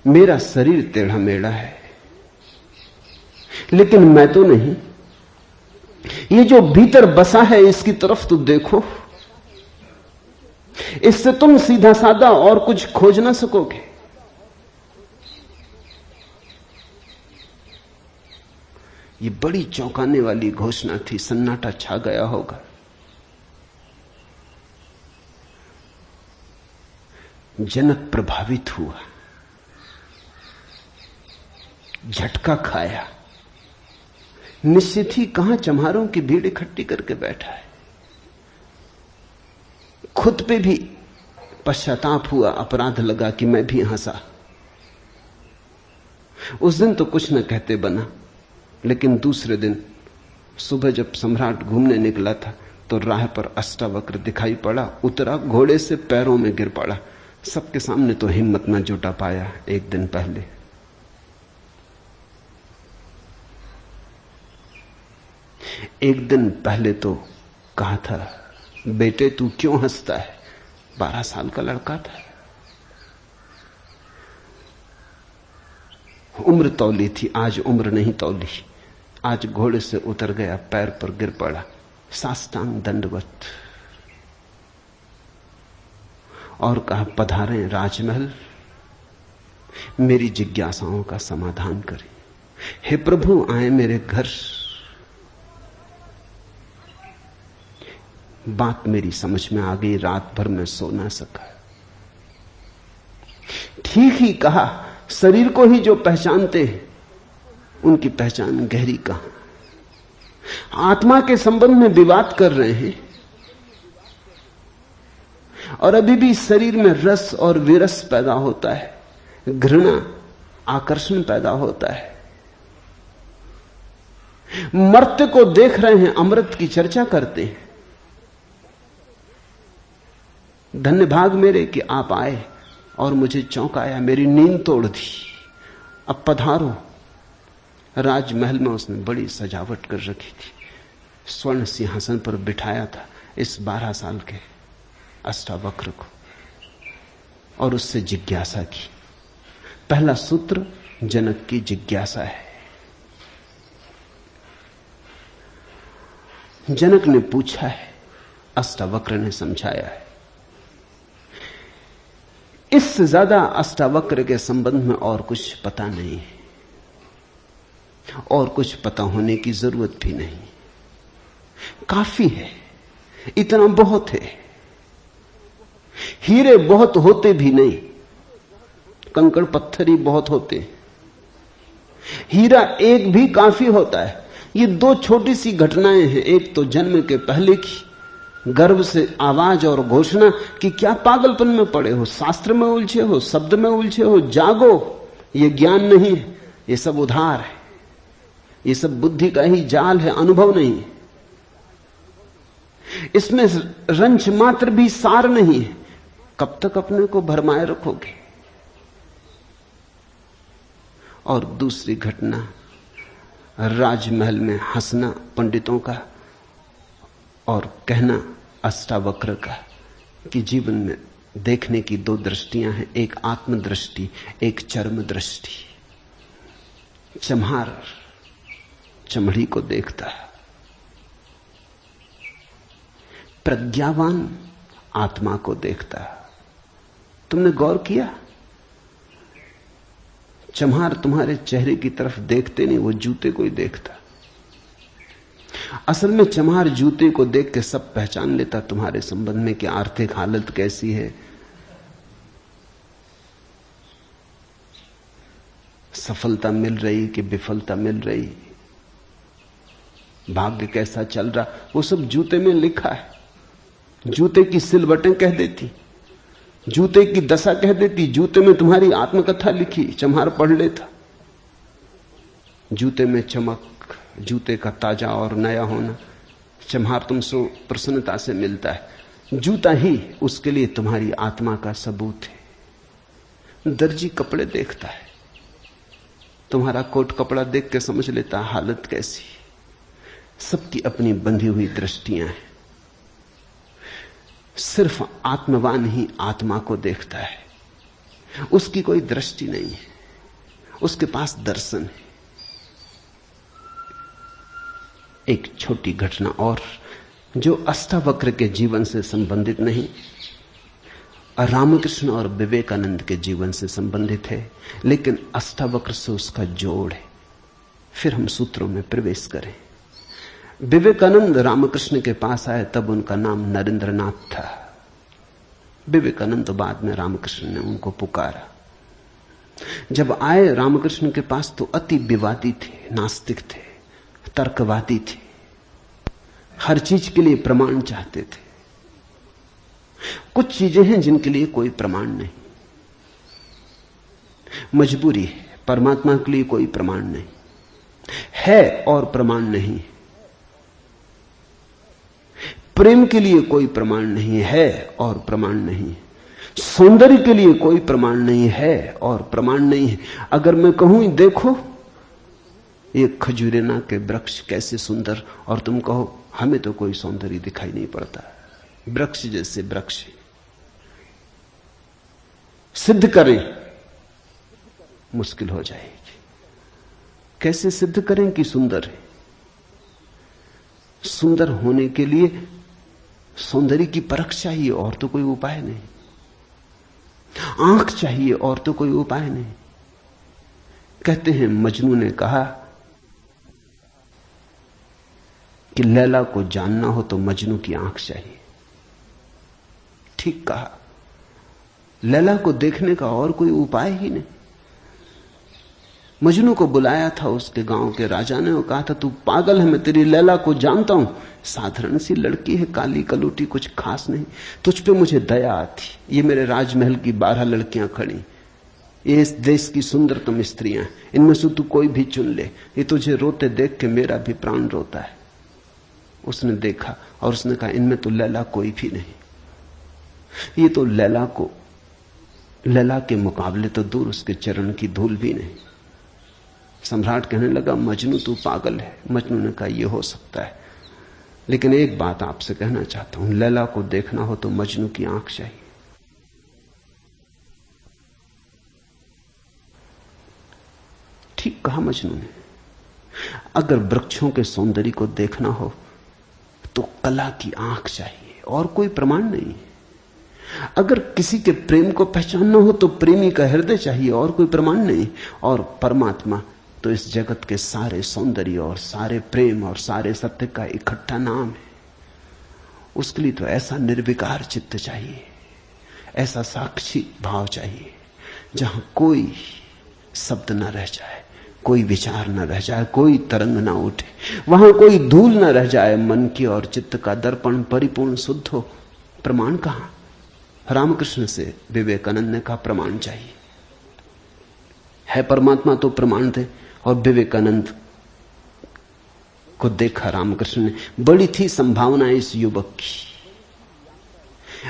मेरा शरीर टेढ़ा मेढ़ा है, लेकिन मैं तो नहीं। ये जो भीतर बसा है इसकी तरफ तो देखो। इससे तुम सीधा साधा और कुछ खोज ना सकोगे। ये बड़ी चौंकाने वाली घोषणा थी। सन्नाटा छा गया होगा। जनक प्रभावित हुआ, झटका खाया। निश्चित ही कहां चम्हारों की भीड़ इकट्ठी करके बैठा है। खुद पे भी पश्चाताप हुआ, अपराध लगा कि मैं भी हंसा। उस दिन तो कुछ न कहते बना, लेकिन दूसरे दिन सुबह जब सम्राट घूमने निकला था तो राह पर अष्टावक्र दिखाई पड़ा। उतरा, घोड़े से पैरों में गिर पड़ा। सबके सामने तो हिम्मत न जुटा पाया। एक दिन पहले तो कहा था, बेटे तू क्यों हंसता है? 12 साल का लड़का था। उम्र तौली थी, आज उम्र नहीं तौली। आज घोड़े से उतर गया, पैर पर गिर पड़ा, साष्टांग दंडवत, और कहा, पधारें राजमहल, मेरी जिज्ञासाओं का समाधान करें। हे प्रभु, आए मेरे घर। बात मेरी समझ में आ गई। रात भर में सो ना सका। ठीक ही कहा। शरीर को ही जो पहचानते हैं उनकी पहचान गहरी कहां। आत्मा के संबंध में विवाद कर रहे हैं और अभी भी शरीर में रस और विरस पैदा होता है, घृणा, आकर्षण पैदा होता है। मर्त्य को देख रहे हैं, अमृत की चर्चा करते हैं। धन्य भाग मेरे कि आप आए और मुझे चौंकाया, मेरी नींद तोड़ दी। अब पधारो। राजमहल में उसने बड़ी सजावट कर रखी थी। स्वर्ण सिंहासन पर बिठाया था इस 12 साल के अष्टावक्र को और उससे जिज्ञासा की। पहला सूत्र जनक की जिज्ञासा है। जनक ने पूछा है, अष्टावक्र ने समझाया है। इससे ज्यादा अष्टावक्र के संबंध में और कुछ पता नहीं है, और कुछ पता होने की जरूरत भी नहीं। काफी है, इतना बहुत है। हीरे बहुत होते भी नहीं, कंकड़ पत्थर ही बहुत होते हैं। हीरा एक भी काफी होता है। ये दो छोटी सी घटनाएं हैं। एक तो जन्म के पहले की गर्भ से आवाज और घोषणा कि क्या पागलपन में पड़े हो, शास्त्र में उलझे हो, शब्द में उलझे हो, जागो, ये ज्ञान नहीं है, ये सब उधार है, ये सब बुद्धि का ही जाल है, अनुभव नहीं है, इसमें रंच मात्र भी सार नहीं है। कब तक अपने को भरमाए रखोगे? और दूसरी घटना, राजमहल में हंसना पंडितों का और कहना अष्टावक्र का कि जीवन में देखने की दो दृष्टियां हैं, एक आत्मदृष्टि, एक चर्म दृष्टि। चम्हार चमड़ी को देखता है, प्रज्ञावान आत्मा को देखता है। तुमने गौर किया? चम्हार तुम्हारे चेहरे की तरफ देखते नहीं, वो जूते को ही देखता। असल में चम्हार जूते को देख के सब पहचान लेता तुम्हारे संबंध में कि आर्थिक हालत कैसी है, सफलता मिल रही कि विफलता मिल रही, भाग्य कैसा चल रहा, वो सब जूते में लिखा है। जूते की सिलवटें कह देती, जूते की दशा कह देती, जूते में तुम्हारी आत्मकथा लिखी, चम्हार पढ़ लेता। जूते में चमक, जूते का ताजा और नया होना, चम्हार तुमसे प्रसन्नता से मिलता है। जूता ही उसके लिए तुम्हारी आत्मा का सबूत है। दर्जी कपड़े देखता है, तुम्हारा कोट कपड़ा देख के समझ लेता हालत कैसी। सबकी अपनी बंधी हुई दृष्टियां हैं। सिर्फ आत्मवान ही आत्मा को देखता है, उसकी कोई दृष्टि नहीं है, उसके पास दर्शन है। एक छोटी घटना और जो अष्टावक्र के जीवन से संबंधित नहीं, रामकृष्ण और विवेकानंद के जीवन से संबंधित है, लेकिन अष्टावक्र से उसका जोड़ है। फिर हम सूत्रों में प्रवेश करें। विवेकानंद रामकृष्ण के पास आए तब उनका नाम नरेंद्रनाथ था। विवेकानंद तो बाद में रामकृष्ण ने उनको पुकारा। जब आए रामकृष्ण के पास तो अति विवादी थे, नास्तिक थे, तर्कवादी थे, हर चीज के लिए प्रमाण चाहते थे। कुछ चीजें हैं जिनके लिए कोई प्रमाण नहीं, मजबूरी है। परमात्मा के लिए कोई प्रमाण नहीं है और प्रमाण नहीं। प्रेम के लिए कोई प्रमाण नहीं है और प्रमाण नहीं। सौंदर्य के लिए कोई प्रमाण नहीं है और प्रमाण नहीं है। अगर मैं कहूं देखो ये खजूरेना के वृक्ष कैसे सुंदर, और तुम कहो हमें तो कोई सौंदर्य दिखाई नहीं पड़ता, वृक्ष जैसे वृक्ष, सिद्ध करें मुश्किल हो जाएगी। कैसे सिद्ध करें कि सुंदर है? सुंदर होने के लिए सौंदर्य की परख चाहिए और तो कोई उपाय नहीं। आंख चाहिए और तो कोई उपाय नहीं। कहते हैं मजनू ने कहा कि लैला को जानना हो तो मजनू की आंख चाहिए। ठीक कहा, लैला को देखने का और कोई उपाय ही नहीं। मजनू को बुलाया था उसके गांव के राजा ने और कहा था तू पागल है, मैं तेरी लैला को जानता हूं, साधारण सी लड़की है, काली कलूटी, कुछ खास नहीं, तुझ पे मुझे दया आती। ये मेरे राजमहल की 12 लड़कियां खड़ी, ये इस देश की सुंदरतम स्त्रियां, इनमें से तू कोई भी चुन ले, ये तुझे रोते देख के मेरा भी प्राण रोता है। उसने देखा और उसने कहा इनमें तो लैला कोई भी नहीं, ये तो लैला के मुकाबले तो दूर, उसके चरण की धूल भी नहीं। सम्राट कहने लगा मजनू तू पागल है। मजनू ने कहा यह हो सकता है, लेकिन एक बात आपसे कहना चाहता हूं, लैला को देखना हो तो मजनू की आंख चाहिए। ठीक कहा मजनू ने। अगर वृक्षों के सौंदर्य को देखना हो तो कला की आंख चाहिए और कोई प्रमाण नहीं। अगर किसी के प्रेम को पहचानना हो तो प्रेमी का हृदय चाहिए और कोई प्रमाण नहीं। और परमात्मा तो इस जगत के सारे सौंदर्य और सारे प्रेम और सारे सत्य का इकट्ठा नाम है। उसके लिए तो ऐसा निर्विकार चित्त चाहिए, ऐसा साक्षी भाव चाहिए जहां कोई शब्द न रह जाए, कोई विचार न रह जाए, कोई तरंग न उठे, वहां कोई धूल न रह जाए। मन की और चित्त का दर्पण परिपूर्ण शुद्ध हो। प्रमाण कहां? रामकृष्ण से विवेकानंद ने कहा प्रमाण चाहिए। है परमात्मा तो प्रमाण थे। और विवेकानंद को देखा रामकृष्ण ने। बड़ी थी संभावना इस युवक की,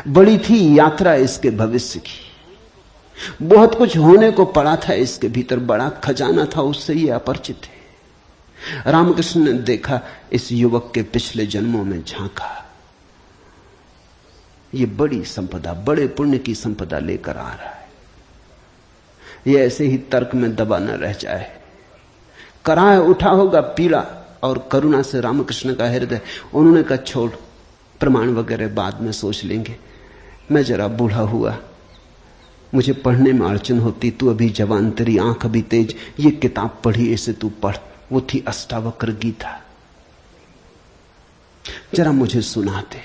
बड़ी थी यात्रा इसके भविष्य की, बहुत कुछ होने को पड़ा था इसके भीतर, बड़ा खजाना था, उससे ये अपरिचित है। रामकृष्ण ने देखा, इस युवक के पिछले जन्मों में झांका। ये बड़ी संपदा, बड़े पुण्य की संपदा लेकर आ रहा है। ये ऐसे ही तर्क में दबा न रह जाए। कराह उठा होगा पीड़ा और करुणा से रामकृष्ण का हृदय। उन्होंने कहा छोड़, प्रमाण वगैरह बाद में सोच लेंगे। मैं जरा बूढ़ा हुआ, मुझे पढ़ने में अड़चन होती, तू अभी जवान, तेरी आंख अभी तेज, ये किताब पढ़ी, इसे तू पढ़। वो थी अष्टावक्र गीता, जरा मुझे सुनाते।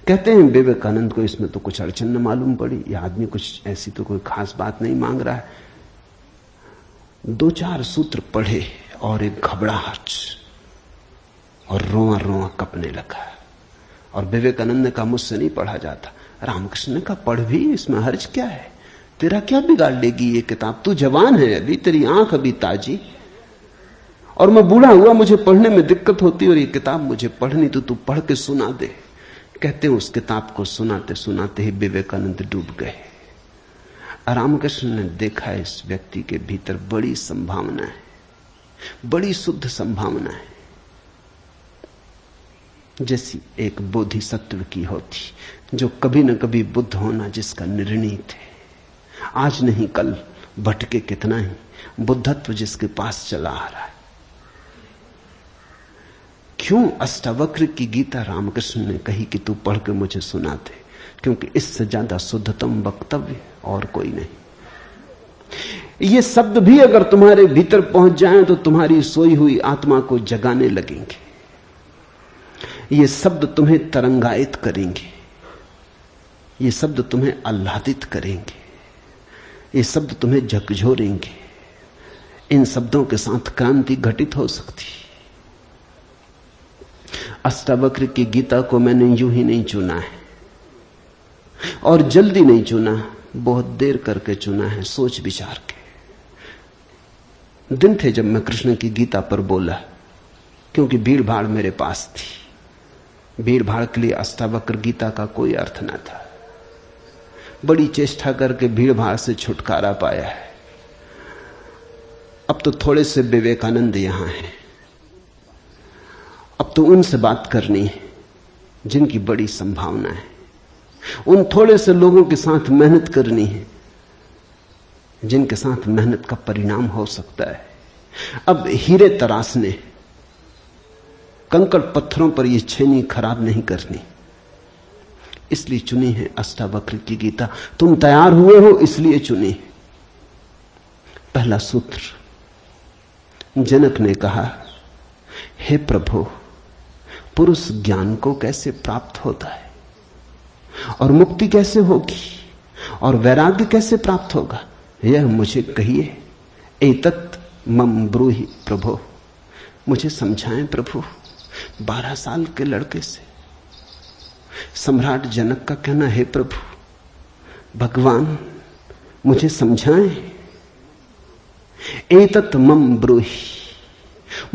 कहते हैं विवेकानंद को इसमें तो कुछ अड़चन न मालूम पड़ी। यह आदमी कुछ ऐसी तो कोई खास बात नहीं मांग रहा है। 2-4 सूत्र पढ़े और एक घबराहट और रोआ रोआ कपने लगा। और विवेकानंद ने कहा मुझसे नहीं पढ़ा जाता। रामकृष्ण ने कहा पढ़ भी, इसमें हर्ज क्या है, तेरा क्या बिगाड़ लेगी ये किताब, तू जवान है अभी, तेरी आंख अभी ताजी, और मैं बूढ़ा हुआ, मुझे पढ़ने में दिक्कत होती, और ये किताब मुझे पढ़नी तो तू पढ़ के सुना दे। कहते हैं उस किताब को सुनाते सुनाते ही विवेकानंद डूब गए। रामकृष्ण ने देखा इस व्यक्ति के भीतर बड़ी संभावना है, बड़ी शुद्ध संभावना है, जैसी एक बोधिसत्व की होती, जो कभी न कभी बुद्ध होना जिसका निर्णीत है। आज नहीं कल भटके कितना ही, बुद्धत्व जिसके पास चला आ रहा है। क्यों अष्टावक्र की गीता रामकृष्ण ने कही कि तू पढ़ के मुझे सुना दे? क्योंकि इससे ज्यादा शुद्धतम वक्तव्य और कोई नहीं। ये शब्द भी अगर तुम्हारे भीतर पहुंच जाएं तो तुम्हारी सोई हुई आत्मा को जगाने लगेंगे। ये शब्द तुम्हें तरंगायित करेंगे, ये शब्द तुम्हें आह्लादित करेंगे, ये शब्द तुम्हें झकझोरेंगे। इन शब्दों के साथ क्रांति घटित हो सकती। अष्टावक्र की गीता को मैंने यूं ही नहीं चुना है, और जल्दी नहीं चुना, बहुत देर करके चुना है, सोच विचार के। दिन थे जब मैं कृष्ण की गीता पर बोला, क्योंकि भीड़ भाड़ मेरे पास थी। भीड़ भाड़ के लिए अष्टावक्र गीता का कोई अर्थ न था। बड़ी चेष्टा करके भीड़ भाड़ से छुटकारा पाया है। अब तो थोड़े से विवेकानंद यहां हैं, अब तो उनसे बात करनी है जिनकी बड़ी संभावना है। उन थोड़े से लोगों के साथ मेहनत करनी है जिनके साथ मेहनत का परिणाम हो सकता है। अब हीरे तराशने, कंकड़ पत्थरों पर यह छेनी खराब नहीं करनी, इसलिए चुनी है अष्टावक्र की गीता। तुम तैयार हुए हो इसलिए चुनी। पहला सूत्र, जनक ने कहा, हे प्रभु, पुरुष ज्ञान को कैसे प्राप्त होता है, और मुक्ति कैसे होगी, और वैराग्य कैसे प्राप्त होगा, यह मुझे कहिए। एतत् मम ब्रूहि प्रभो, मुझे समझाएं प्रभु। 12 साल के लड़के से सम्राट जनक का कहना, हे प्रभु भगवान मुझे समझाएं। एतत् मम ब्रूहि,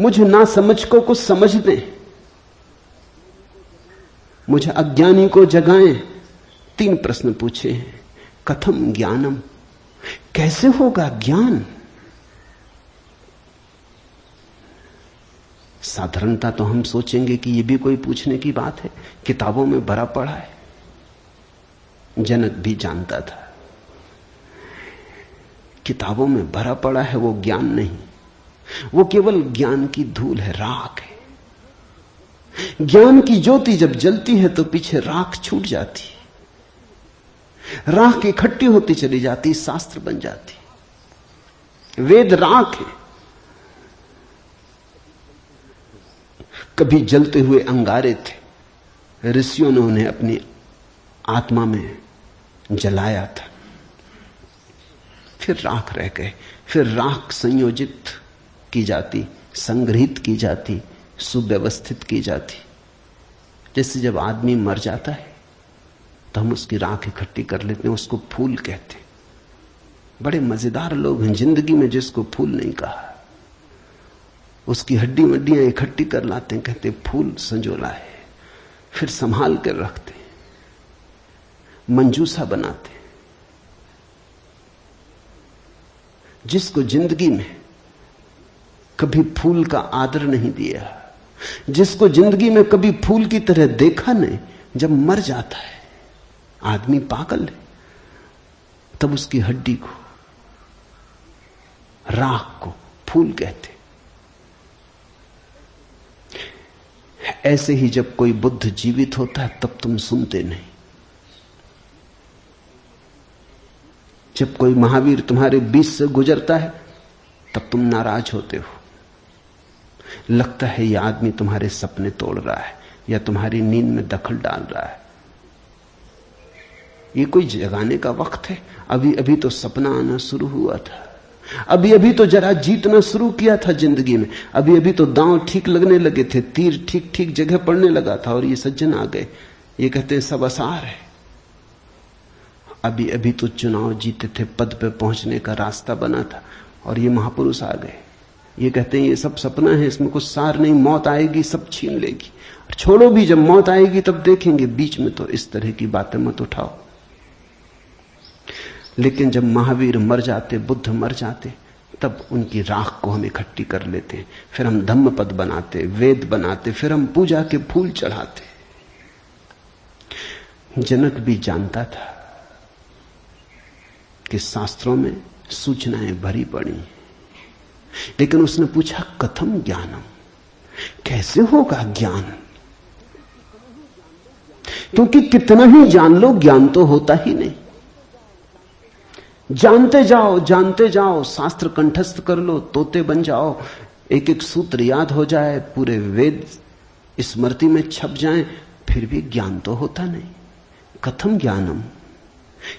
मुझे ना समझ को कुछ समझ दें, मुझे अज्ञानी को जगाएं। 3 प्रश्न पूछे हैं। कथम ज्ञानम, कैसे होगा ज्ञान? साधारणता तो हम सोचेंगे कि यह भी कोई पूछने की बात है, किताबों में भरा पड़ा है। जनक भी जानता था किताबों में भरा पड़ा है वो ज्ञान नहीं, वो केवल ज्ञान की धूल है, राख है। ज्ञान की ज्योति जब जलती है तो पीछे राख छूट जाती, राख इकट्ठी होती चली जाती, शास्त्र बन जाती। वेद राख है। कभी जलते हुए अंगारे थे, ऋषियों ने उन्हें अपनी आत्मा में जलाया था, फिर राख रह गए। फिर राख संयोजित की जाती, संग्रहित की जाती, सुव्यवस्थित की जाती। जैसे जब आदमी मर जाता है तो हम उसकी राख इकट्ठी कर लेते हैं, उसको फूल कहते हैं। बड़े मजेदार लोग हैं जिंदगी में जिसको फूल नहीं कहा। उसकी हड्डी वड्डियां इकट्ठी कर लाते हैं, कहते फूल संजोला है, फिर संभाल कर रखते, मंजूसा बनाते। जिसको जिंदगी में कभी फूल का आदर नहीं दिया, जिसको जिंदगी में कभी फूल की तरह देखा नहीं, जब मर जाता है आदमी पागल है, तब उसकी हड्डी को, राख को फूल कहते। ऐसे ही जब कोई बुद्ध जीवित होता है तब तुम सुनते नहीं। जब कोई महावीर तुम्हारे बीच से गुजरता है तब तुम नाराज होते हो। लगता है यह आदमी तुम्हारे सपने तोड़ रहा है या तुम्हारी नींद में दखल डाल रहा है। ये कोई जगाने का वक्त है? अभी अभी तो सपना आना शुरू हुआ था, अभी अभी तो जरा जीतना शुरू किया था जिंदगी में, अभी अभी तो दांव ठीक लगने लगे थे, तीर ठीक ठीक जगह पड़ने लगा था, और ये सज्जन आ गए। ये कहते हैं सब आसार है। अभी अभी तो चुनाव जीते थे, पद पे पहुंचने का रास्ता बना था, और ये महापुरुष आ गए। ये कहते हैं ये सब सपना है, इसमें कुछ सार नहीं, मौत आएगी सब छीन लेगी। और छोड़ो भी, जब मौत आएगी तब देखेंगे। बीच में तो इस तरह की बातें मत उठाओ। लेकिन जब महावीर मर जाते, बुद्ध मर जाते, तब उनकी राख को हम इकट्ठी कर लेते, फिर हम धम्म पद बनाते, वेद बनाते, फिर हम पूजा के फूल चढ़ाते। जनक भी जानता था कि शास्त्रों में सूचनाएं भरी पड़ी, लेकिन उसने पूछा कथम ज्ञानम, कैसे होगा ज्ञान? क्योंकि कितना ही जान लो ज्ञान तो होता ही नहीं। जानते जाओ, शास्त्र कंठस्थ कर लो, तोते बन जाओ, एक एक सूत्र याद हो जाए, पूरे वेद स्मृति में छप जाएं, फिर भी ज्ञान तो होता नहीं। कथम ज्ञानम,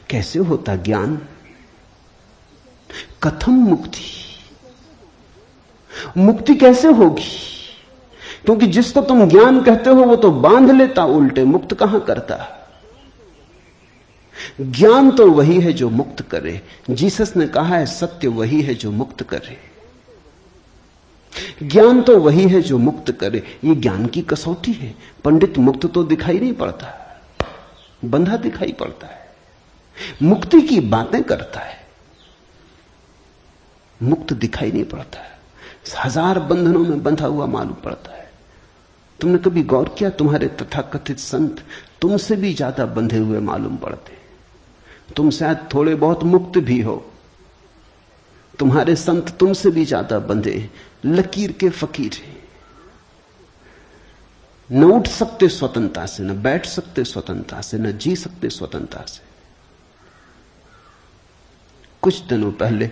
कैसे होता ज्ञान? कथम मुक्ति, मुक्ति कैसे होगी? क्योंकि जिसको तुम ज्ञान कहते हो वो तो बांध लेता उल्टे, मुक्त कहां करता। ज्ञान तो वही है जो मुक्त करे। जीसस ने कहा है सत्य वही है जो मुक्त करे। ज्ञान तो वही है जो मुक्त करे। ये ज्ञान की कसौटी है। पंडित मुक्त तो दिखाई नहीं पड़ता, बंधा दिखाई पड़ता है। मुक्ति की बातें करता है, मुक्त दिखाई नहीं पड़ता है। हजार बंधनों में बंधा हुआ मालूम पड़ता है। तुमने कभी गौर किया, तुम्हारे तथाकथित संत तुमसे भी ज्यादा बंधे हुए मालूम पड़ते। तुम शायद थोड़े बहुत मुक्त भी हो, तुम्हारे संत तुमसे भी ज्यादा बंधे, लकीर के फकीर हैं। न उठ सकते स्वतंत्रता से, न बैठ सकते स्वतंत्रता से, न जी सकते स्वतंत्रता से। कुछ दिनों पहले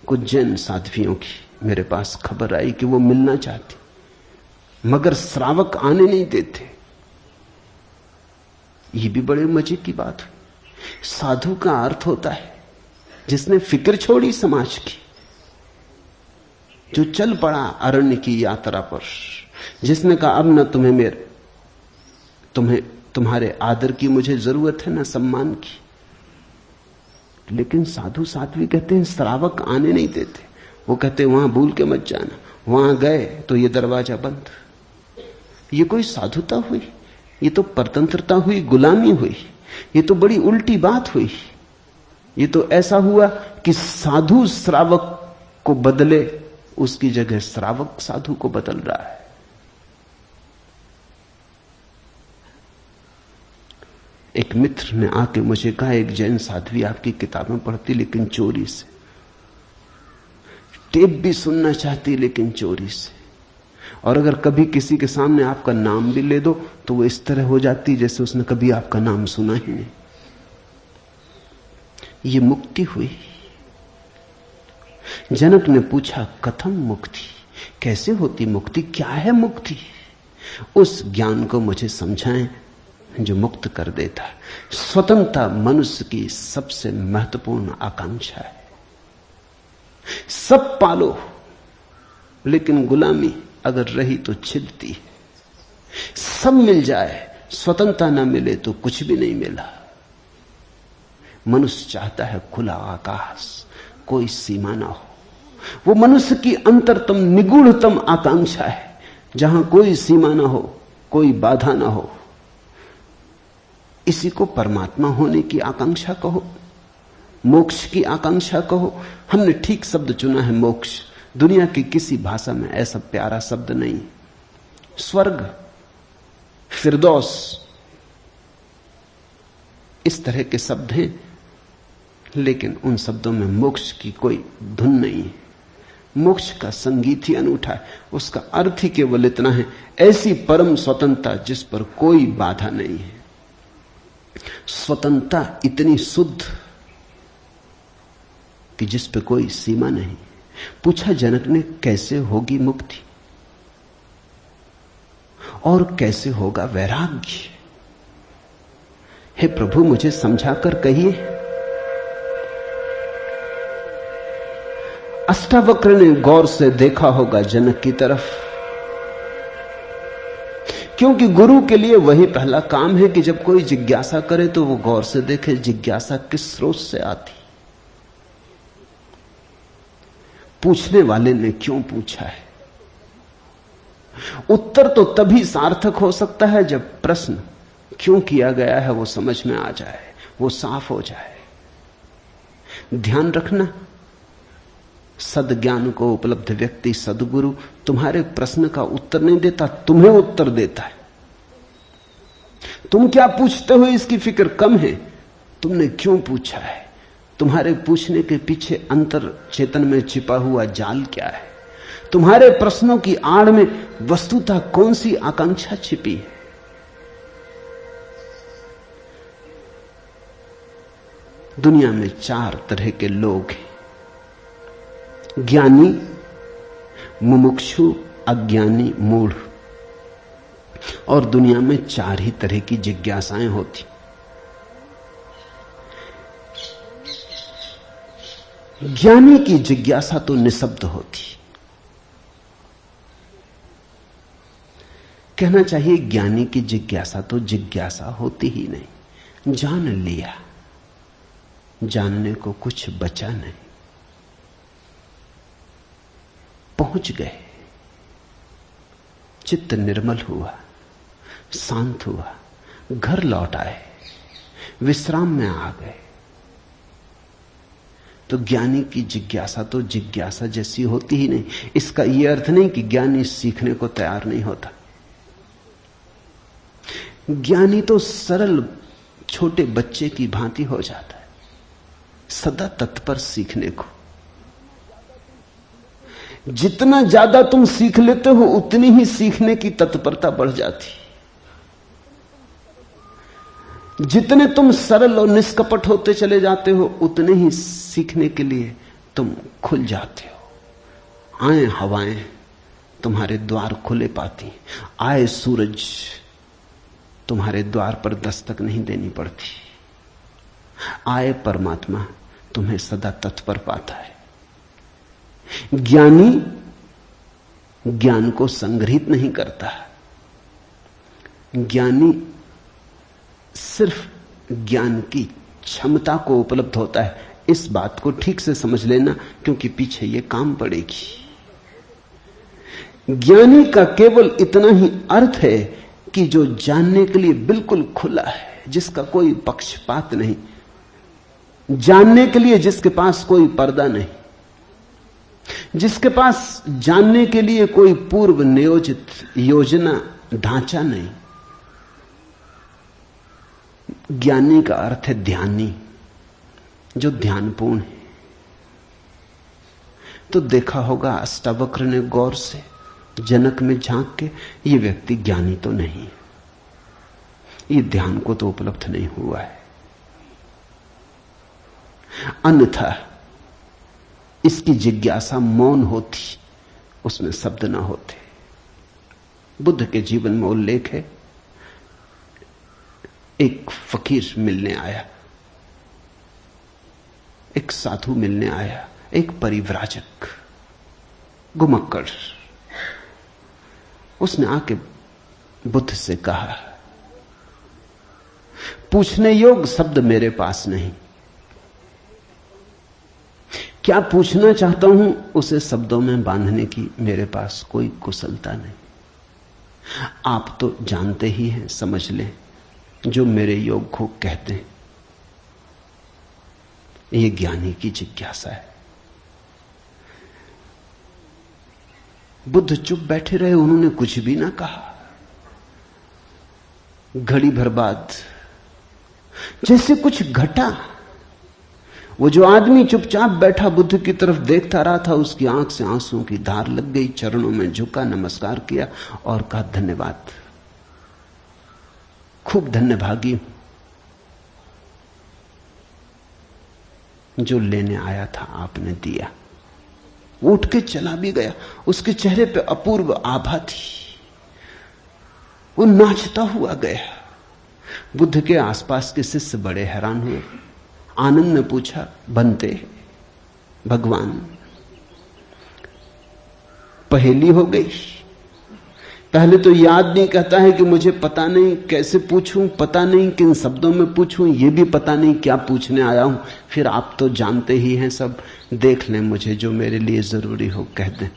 कुछ जैन साध्वियों की मेरे पास खबर आई कि वो मिलना चाहती, मगर श्रावक आने नहीं देते। ये भी बड़े मजे की बात हुई। साधु का अर्थ होता है जिसने फिक्र छोड़ी समाज की, जो चल पड़ा अरण्य की यात्रा पर, जिसने कहा अब न तुम्हारे आदर की मुझे जरूरत है, न सम्मान की। लेकिन साधु साध्वी कहते हैं श्रावक आने नहीं देते। वो कहते हैं वहां भूल के मत जाना, वहां गए तो ये दरवाजा बंद। ये कोई साधुता हुई? ये तो परतंत्रता हुई, गुलामी हुई। ये तो बड़ी उल्टी बात हुई। ये तो ऐसा हुआ कि साधु श्रावक को बदले, उसकी जगह श्रावक साधु को बदल रहा है। एक मित्र ने आके मुझे कहा, एक जैन साध्वी आपकी किताबें पढ़ती लेकिन चोरी से। टेप भी सुनना चाहती लेकिन चोरी से। और अगर कभी किसी के सामने आपका नाम भी ले दो तो वो इस तरह हो जाती जैसे उसने कभी आपका नाम सुना ही नहीं। ये मुक्ति हुई। जनक ने पूछा कथम मुक्ति, कैसे होती मुक्ति, क्या है मुक्ति? उस ज्ञान को मुझे समझाएं जो मुक्त कर देता है। स्वतंत्रता मनुष्य की सबसे महत्वपूर्ण आकांक्षा है। सब पालो लेकिन गुलामी अगर रही तो छिदती है। सब मिल जाए, स्वतंत्रता न मिले तो कुछ भी नहीं मिला। मनुष्य चाहता है खुला आकाश, कोई सीमा ना हो। वो मनुष्य की अंतरतम निगूढ़तम आकांक्षा है, जहां कोई सीमा ना हो, कोई बाधा ना हो। इसी को परमात्मा होने की आकांक्षा कहो, मोक्ष की आकांक्षा कहो। हमने ठीक शब्द चुना है, मोक्ष। दुनिया की किसी भाषा में ऐसा प्यारा शब्द नहीं। स्वर्ग, फिरदौस, इस तरह के शब्द हैं, लेकिन उन शब्दों में मोक्ष की कोई धुन नहीं है। मोक्ष का संगीत ही अनूठा है। उसका अर्थ ही केवल इतना है, ऐसी परम स्वतंत्रता जिस पर कोई बाधा नहीं है। स्वतंत्रता इतनी शुद्ध कि जिस पे कोई सीमा नहीं। पूछा जनक ने कैसे होगी मुक्ति और कैसे होगा वैराग्य? हे प्रभु मुझे समझाकर कहिए। अष्टावक्र ने गौर से देखा होगा जनक की तरफ, क्योंकि गुरु के लिए वही पहला काम है कि जब कोई जिज्ञासा करे तो वो गौर से देखे जिज्ञासा किस स्रोत से आती, पूछने वाले ने क्यों पूछा है। उत्तर तो तभी सार्थक हो सकता है जब प्रश्न क्यों किया गया है वो समझ में आ जाए, वो साफ हो जाए। ध्यान रखना, सद्ज्ञान को उपलब्ध व्यक्ति, सद्गुरु तुम्हारे प्रश्न का उत्तर नहीं देता, तुम्हें उत्तर देता है। तुम क्या पूछते हो इसकी फिक्र कम है, तुमने क्यों पूछा है, तुम्हारे पूछने के पीछे अंतर चेतन में छिपा हुआ जाल क्या है, तुम्हारे प्रश्नों की आड़ में वस्तुतः कौन सी आकांक्षा छिपी है। दुनिया में 4 तरह के लोग हैं, ज्ञानी, मुमुक्षु, अज्ञानी, मूढ़। और दुनिया में 4 ही तरह की जिज्ञासाएं होती। ज्ञानी की जिज्ञासा तो निशब्द होती, कहना चाहिए ज्ञानी की जिज्ञासा तो जिज्ञासा होती ही नहीं। जान लिया, जानने को कुछ बचा नहीं, पहुंच गए, चित्त निर्मल हुआ, शांत हुआ, घर लौट आए, विश्राम में आ गए। तो ज्ञानी की जिज्ञासा तो जिज्ञासा जैसी होती ही नहीं। इसका यह अर्थ नहीं कि ज्ञानी सीखने को तैयार नहीं होता। ज्ञानी तो सरल छोटे बच्चे की भांति हो जाता है, सदा तत्पर सीखने को। जितना ज्यादा तुम सीख लेते हो उतनी ही सीखने की तत्परता बढ़ जाती। जितने तुम सरल और निष्कपट होते चले जाते हो उतने ही सीखने के लिए तुम खुल जाते हो। आए हवाएं तुम्हारे द्वार खुले पाती, आए सूरज तुम्हारे द्वार पर दस्तक नहीं देनी पड़ती, आए परमात्मा तुम्हें सदा तत्पर पाता है। ज्ञानी ज्ञान को संग्रहित नहीं करता, ज्ञानी सिर्फ ज्ञान की क्षमता को उपलब्ध होता है। इस बात को ठीक से समझ लेना, क्योंकि पीछे यह काम पड़ेगी। ज्ञानी का केवल इतना ही अर्थ है कि जो जानने के लिए बिल्कुल खुला है, जिसका कोई पक्षपात नहीं, जानने के लिए जिसके पास कोई पर्दा नहीं, जिसके पास जानने के लिए कोई पूर्व नियोजित योजना ढांचा नहीं। ज्ञानी का अर्थ है ध्यानी, जो ध्यानपूर्ण है। तो देखा होगा अष्टावक्र ने गौर से जनक में झांक के, ये व्यक्ति ज्ञानी तो नहीं है, ये ध्यान को तो उपलब्ध नहीं हुआ है, अन्यथा इसकी जिज्ञासा मौन होती, उसमें शब्द ना होते। बुद्ध के जीवन में उल्लेख है, एक फकीर मिलने आया, एक साधु मिलने आया, एक परिव्राजक घुमक्कड़। उसने आके बुद्ध से कहा, पूछने योग्य शब्द मेरे पास नहीं, क्या पूछना चाहता हूं उसे शब्दों में बांधने की मेरे पास कोई कुशलता नहीं। आप तो जानते ही हैं, समझ लें, जो मेरे योग को कहते हैं, ये ज्ञानी की जिज्ञासा है। बुद्ध चुप बैठे रहे, उन्होंने कुछ भी ना कहा। घड़ी भर बाद जैसे कुछ घटा, वो जो आदमी चुपचाप बैठा बुद्ध की तरफ देखता रहा था, उसकी आंख से आंसुओं की धार लग गई, चरणों में झुका, नमस्कार किया और कहा, धन्यवाद, खूब धन्यभागी हूं, जो लेने आया था आपने दिया। वो उठ के चला भी गया, उसके चेहरे पे अपूर्व आभा थी, वो नाचता हुआ गया। बुद्ध के आसपास के शिष्य बड़े हैरान हुए। आनंद ने पूछा, बनते भगवान, पहेली हो गई। पहले तो याद नहीं, कहता है कि मुझे पता नहीं कैसे पूछूं, पता नहीं किन शब्दों में पूछूं, ये भी पता नहीं क्या पूछने आया हूं। फिर आप तो जानते ही हैं सब, देख लें, मुझे जो मेरे लिए जरूरी हो कह दें।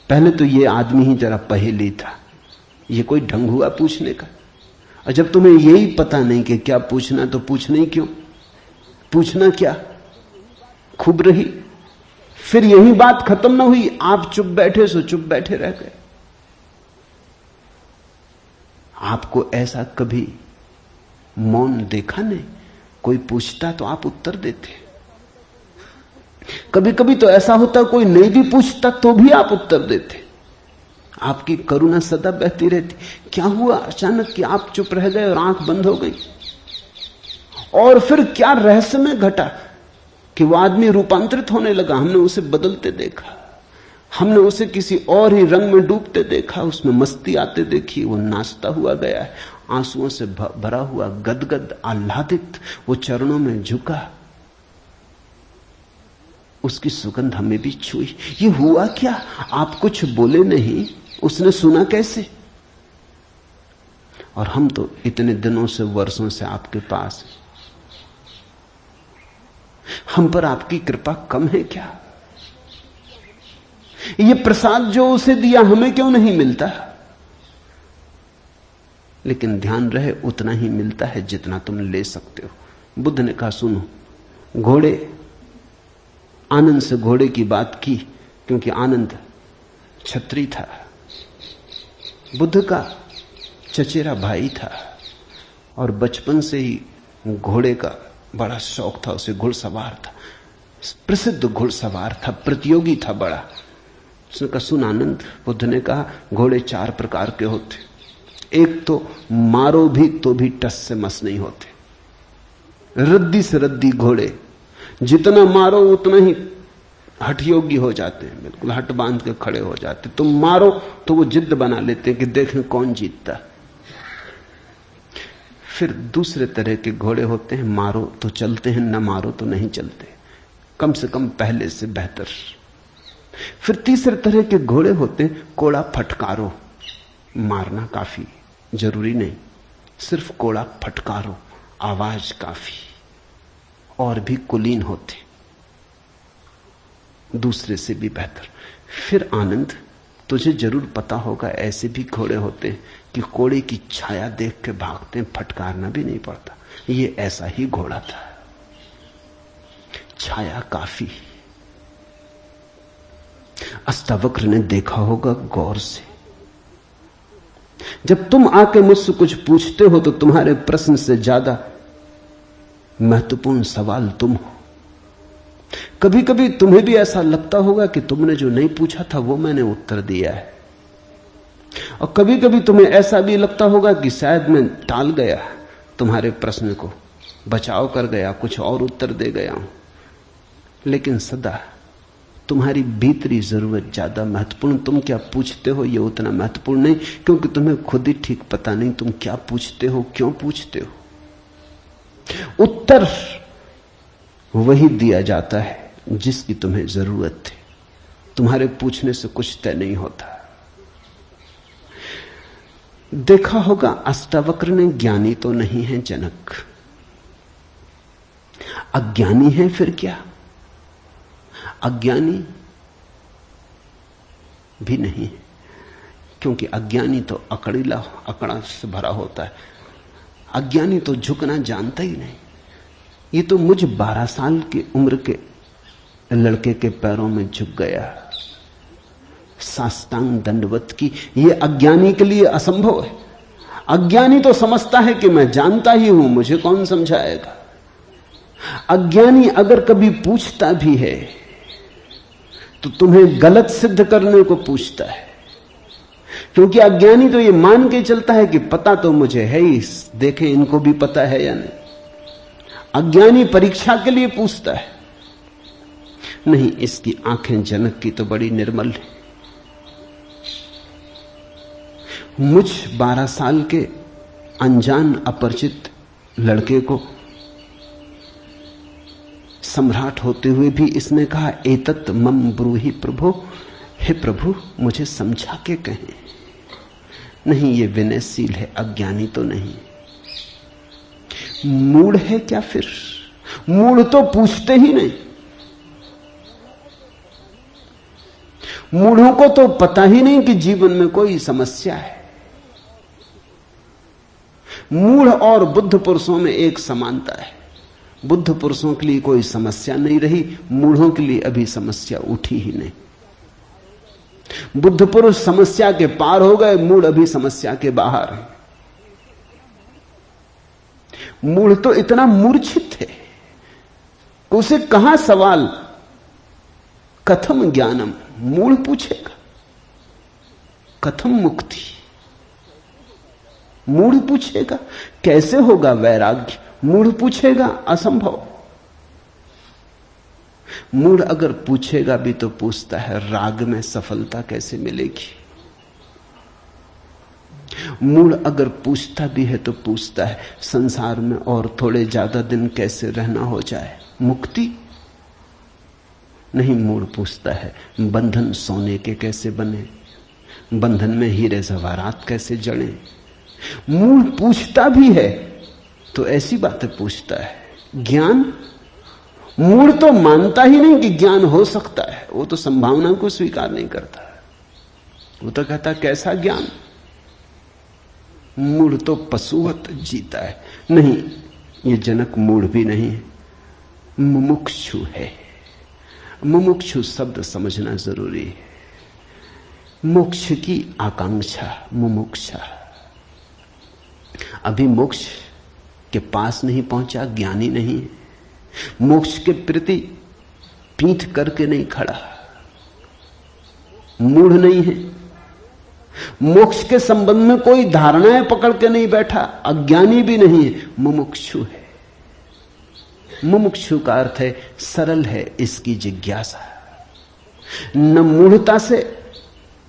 पहले तो ये आदमी ही जरा पहेली था, ये कोई ढंग हुआ पूछने का? और जब तुम्हें यही पता नहीं कि क्या पूछना, तो पूछना ही क्यों? पूछना क्या? खूब रही। फिर यही बात खत्म ना हुई, आप चुप बैठे सो चुप बैठे रह गए। आपको ऐसा कभी मौन देखा नहीं? कोई पूछता तो आप उत्तर देते। कभी कभी तो ऐसा होता, कोई नहीं भी पूछता तो भी आप उत्तर देते। आपकी करुणा सदा बहती रहती। क्या हुआ अचानक कि आप चुप रह गए और आंख बंद हो गई? और फिर क्या रहस्य में घटा कि वो आदमी रूपांतरित होने लगा? हमने उसे बदलते देखा, हमने उसे किसी और ही रंग में डूबते देखा, उसमें मस्ती आते देखी। वो नाचता हुआ गया है, आंसुओं से भरा हुआ, गदगद, आह्लादित, वो चरणों में झुका, उसकी सुगंध हमें भी छुई। ये हुआ क्या? आप कुछ बोले नहीं, उसने सुना कैसे? और हम तो इतने दिनों से, वर्षों से आपके पास, हम पर आपकी कृपा कम है क्या? ये प्रसाद जो उसे दिया हमें क्यों नहीं मिलता? लेकिन ध्यान रहे, उतना ही मिलता है जितना तुम ले सकते हो। बुद्ध ने कहा, सुनो, घोड़े, आनंद से घोड़े की बात की क्योंकि आनंद क्षत्रिय था, बुद्ध का चचेरा भाई था और बचपन से ही घोड़े का बड़ा शौक था, उसे घुड़सवार था, प्रसिद्ध घुड़सवार था, प्रतियोगी था बड़ा। उसने कहा, सुन आनंद, बुद्ध ने कहा, घोड़े 4 प्रकार के होते। एक तो मारो भी तो भी टस से मस नहीं होते, रद्दी से रद्दी घोड़े, जितना मारो उतना ही हठ योगी हो जाते हैं, बिल्कुल हट बांध के खड़े हो जाते। तुम मारो तो वो जिद बना लेते हैं कि देखें कौन जीतता। फिर दूसरे तरह के घोड़े होते हैं, मारो तो चलते हैं, न मारो तो नहीं चलते, कम से कम पहले से बेहतर। फिर तीसरे तरह के घोड़े होते हैं, कोड़ा फटकारो, मारना काफी जरूरी नहीं, सिर्फ कोड़ा फटकारो, आवाज काफी। और भी कुलीन होते, दूसरे से भी बेहतर। फिर आनंद, तुझे जरूर पता होगा, ऐसे भी घोड़े होते हैं कि कोड़े की छाया देख के भागते हैं, फटकारना भी नहीं पड़ता। ये ऐसा ही घोड़ा था, छाया काफी। अष्टावक्र ने देखा होगा गौर से, जब तुम आके मुझसे कुछ पूछते हो तो तुम्हारे प्रश्न से ज्यादा महत्वपूर्ण सवाल तुम हो। कभी कभी तुम्हें भी ऐसा लगता होगा कि तुमने जो नहीं पूछा था वो मैंने उत्तर दिया है, और कभी कभी तुम्हें ऐसा भी लगता होगा कि शायद मैं टाल गया तुम्हारे प्रश्न को, बचाव कर गया, कुछ और उत्तर दे गया हूं। लेकिन सदा तुम्हारी भीतरी जरूरत ज्यादा महत्वपूर्ण। तुम क्या पूछते हो ये उतना महत्वपूर्ण नहीं, क्योंकि तुम्हें खुद ही ठीक पता नहीं तुम क्या पूछते हो, क्यों पूछते हो। उत्तर वही दिया जाता है जिसकी तुम्हें जरूरत थी। तुम्हारे पूछने से कुछ तय नहीं होता। देखा होगा अष्टावक्र ने ज्ञानी तो नहीं है जनक, अज्ञानी है फिर क्या? अज्ञानी भी नहीं है, क्योंकि अज्ञानी तो अकड़ा से भरा होता है। अज्ञानी तो झुकना जानता ही नहीं। ये तो मुझ 12 साल की उम्र के लड़के के पैरों में झुक गया, साष्टांग दंडवत की। ये अज्ञानी के लिए असंभव है। अज्ञानी तो समझता है कि मैं जानता ही हूं, मुझे कौन समझाएगा। अज्ञानी अगर कभी पूछता भी है तो तुम्हें गलत सिद्ध करने को पूछता है, क्योंकि अज्ञानी तो ये मान के चलता है कि पता तो मुझे है ही, देखें इनको भी पता है या नहीं। अज्ञानी परीक्षा के लिए पूछता है। नहीं, इसकी आंखें जनक की तो बड़ी निर्मल है। मुझ 12 साल के अनजान अपरिचित लड़के को सम्राट होते हुए भी इसने कहा, एतत् मम ब्रूहि प्रभो, हे प्रभु मुझे समझा के कहें। नहीं, ये विनयशील है, अज्ञानी तो नहीं। मूढ़ है क्या फिर? मूढ़ तो पूछते ही नहीं। मूढ़ों को तो पता ही नहीं कि जीवन में कोई समस्या है। मूढ़ और बुद्ध पुरुषों में एक समानता है। बुद्ध पुरुषों के लिए कोई समस्या नहीं रही, मूढ़ों के लिए अभी समस्या उठी ही नहीं। बुद्ध पुरुष समस्या के पार हो गए, मूढ़ अभी समस्या के बाहर है। मूढ़ तो इतना मूर्छित है कि उसे कहां सवाल कथम ज्ञानम, मूढ़ पूछेगा कथम मुक्ति, मूढ़ पूछेगा कैसे होगा वैराग्य, मूढ़ पूछेगा असंभव। मूढ़ अगर पूछेगा भी तो पूछता है राग में सफलता कैसे मिलेगी। मूढ़ अगर पूछता भी है तो पूछता है संसार में और थोड़े ज्यादा दिन कैसे रहना हो जाए, मुक्ति नहीं। मूढ़ पूछता है बंधन सोने के कैसे बने, बंधन में हीरे जवाहरात कैसे जड़े। मूढ़ पूछता भी है तो ऐसी बातें पूछता है। ज्ञान, मूढ़ तो मानता ही नहीं कि ज्ञान हो सकता है, वो तो संभावना को स्वीकार नहीं करता। वो तो कहता कैसा ज्ञान। मूढ़ तो पशुवत जीता है। नहीं, ये जनक मूढ़ भी नहीं है, मुमुक्षु है। मुमुक्षु शब्द समझना जरूरी है। मोक्ष की आकांक्षा, मुमुक्षा। अभी मोक्ष के पास नहीं पहुंचा, ज्ञानी नहीं है। मोक्ष के प्रति पीठ करके नहीं खड़ा, मूढ़ नहीं है। मोक्ष के संबंध में कोई धारणाएं पकड़ के नहीं बैठा, अज्ञानी भी नहीं है, मुमुक्षु है। मुमुक्षु का अर्थ है सरल है इसकी जिज्ञासा। न मूढ़ता से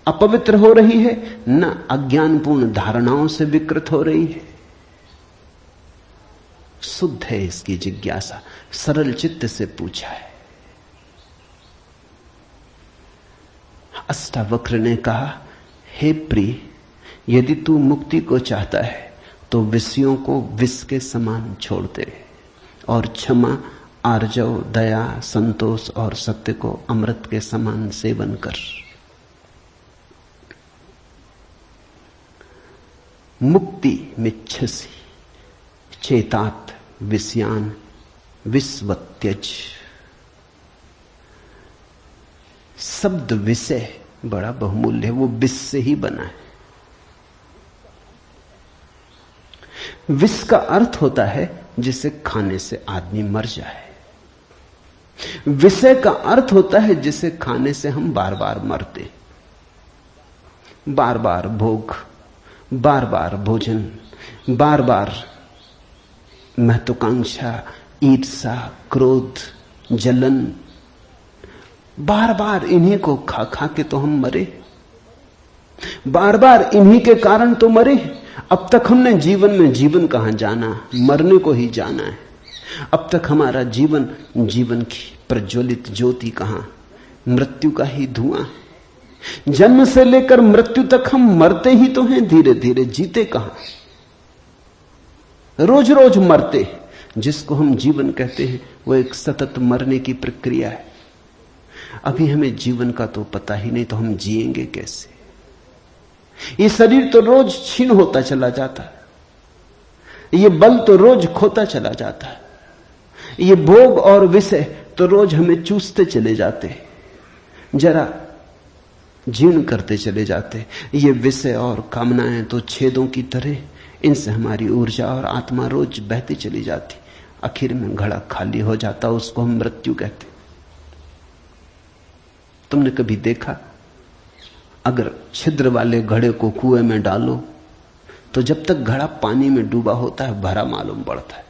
अपवित्र हो रही है, न अज्ञानपूर्ण धारणाओं से विकृत हो रही है। शुद्ध है इसकी जिज्ञासा, सरल चित्त से पूछा है। अष्टावक्र ने कहा, हे प्रिय, यदि तू मुक्ति को चाहता है तो विषयों को विष के समान छोड़ दे और क्षमा, आर्जव, दया, संतोष और सत्य को अमृत के समान सेवन कर। मुक्ति मिच्छसि चेतात विषयान विस्वत्यज। शब्द विषय बड़ा बहुमूल्य है, वो विष से ही बना है। विष का अर्थ होता है जिसे खाने से आदमी मर जाए। विषय का अर्थ होता है जिसे खाने से हम बार बार मरते, बार बार भोग, बार बार भोजन, बार बार महत्वाकांक्षा, ईर्ष्या, क्रोध, जलन, बार बार इन्हीं को खा खा के तो हम मरे, बार बार इन्हीं के कारण तो मरे। अब तक हमने जीवन में जीवन कहां जाना, मरने को ही जाना है। अब तक हमारा जीवन, जीवन की प्रज्वलित ज्योति कहां, मृत्यु का ही धुआं है। जन्म से लेकर मृत्यु तक हम मरते ही तो हैं, धीरे धीरे, जीते कहां, रोज रोज मरते। जिसको हम जीवन कहते हैं वो एक सतत मरने की प्रक्रिया है। अभी हमें जीवन का तो पता ही नहीं, तो हम जिएंगे कैसे? ये शरीर तो रोज क्षीण होता चला जाता है, ये बल तो रोज खोता चला जाता है, ये भोग और विषय तो रोज हमें चूसते चले जाते, जरा जीर्ण करते चले जाते। ये विषय और कामनाएं तो छेदों की तरह, इनसे हमारी ऊर्जा और आत्मा रोज बहती चली जाती, आखिर में घड़ा खाली हो जाता, उसको हम मृत्यु कहते। तुमने कभी देखा, अगर छिद्र वाले घड़े को कुएं में डालो तो जब तक घड़ा पानी में डूबा होता है भरा मालूम पड़ता है।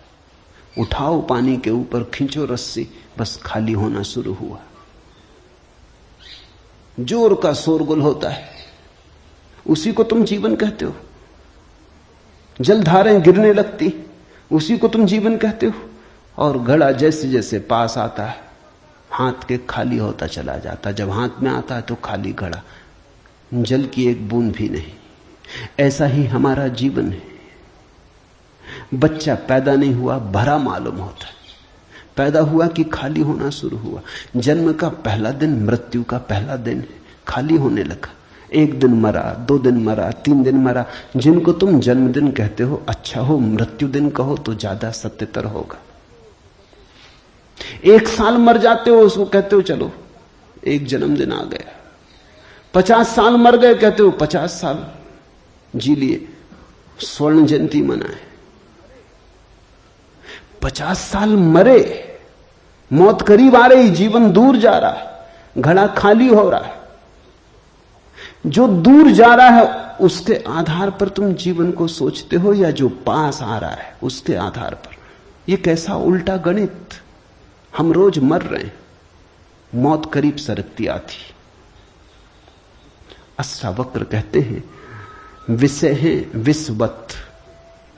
उठाओ पानी के ऊपर, खींचो रस्सी, बस खाली होना शुरू हुआ। जोर का शोरगुल होता है, उसी को तुम जीवन कहते हो। जलधारें गिरने लगती, उसी को तुम जीवन कहते हो। और घड़ा जैसे जैसे पास आता है, हाथ के खाली होता चला जाता। जब हाथ में आता है तो खाली घड़ा, जल की एक बूंद भी नहीं। ऐसा ही हमारा जीवन है। बच्चा पैदा नहीं हुआ, भरा मालूम होता है। पैदा हुआ कि खाली होना शुरू हुआ। जन्म का पहला दिन मृत्यु का पहला दिन है, खाली होने लगा। एक दिन मरा, 2 दिन मरा, 3 दिन मरा। जिनको तुम जन्मदिन कहते हो, अच्छा हो मृत्यु दिन कहो तो ज्यादा सत्यतर होगा। 1 साल मर जाते हो, उसको कहते हो चलो एक जन्मदिन आ गया। 50 साल मर गए, कहते हो 50 साल जी लिए, स्वर्ण जयंती मनाए। 50 साल मरे, मौत करीब आ रही, जीवन दूर जा रहा है, घड़ा खाली हो रहा है। जो दूर जा रहा है उसके आधार पर तुम जीवन को सोचते हो, या जो पास आ रहा है उसके आधार पर? यह कैसा उल्टा गणित! हम रोज मर रहे हैं, मौत करीब सरकती आती। अष्टावक्र कहते हैं विषय हैं विषवत,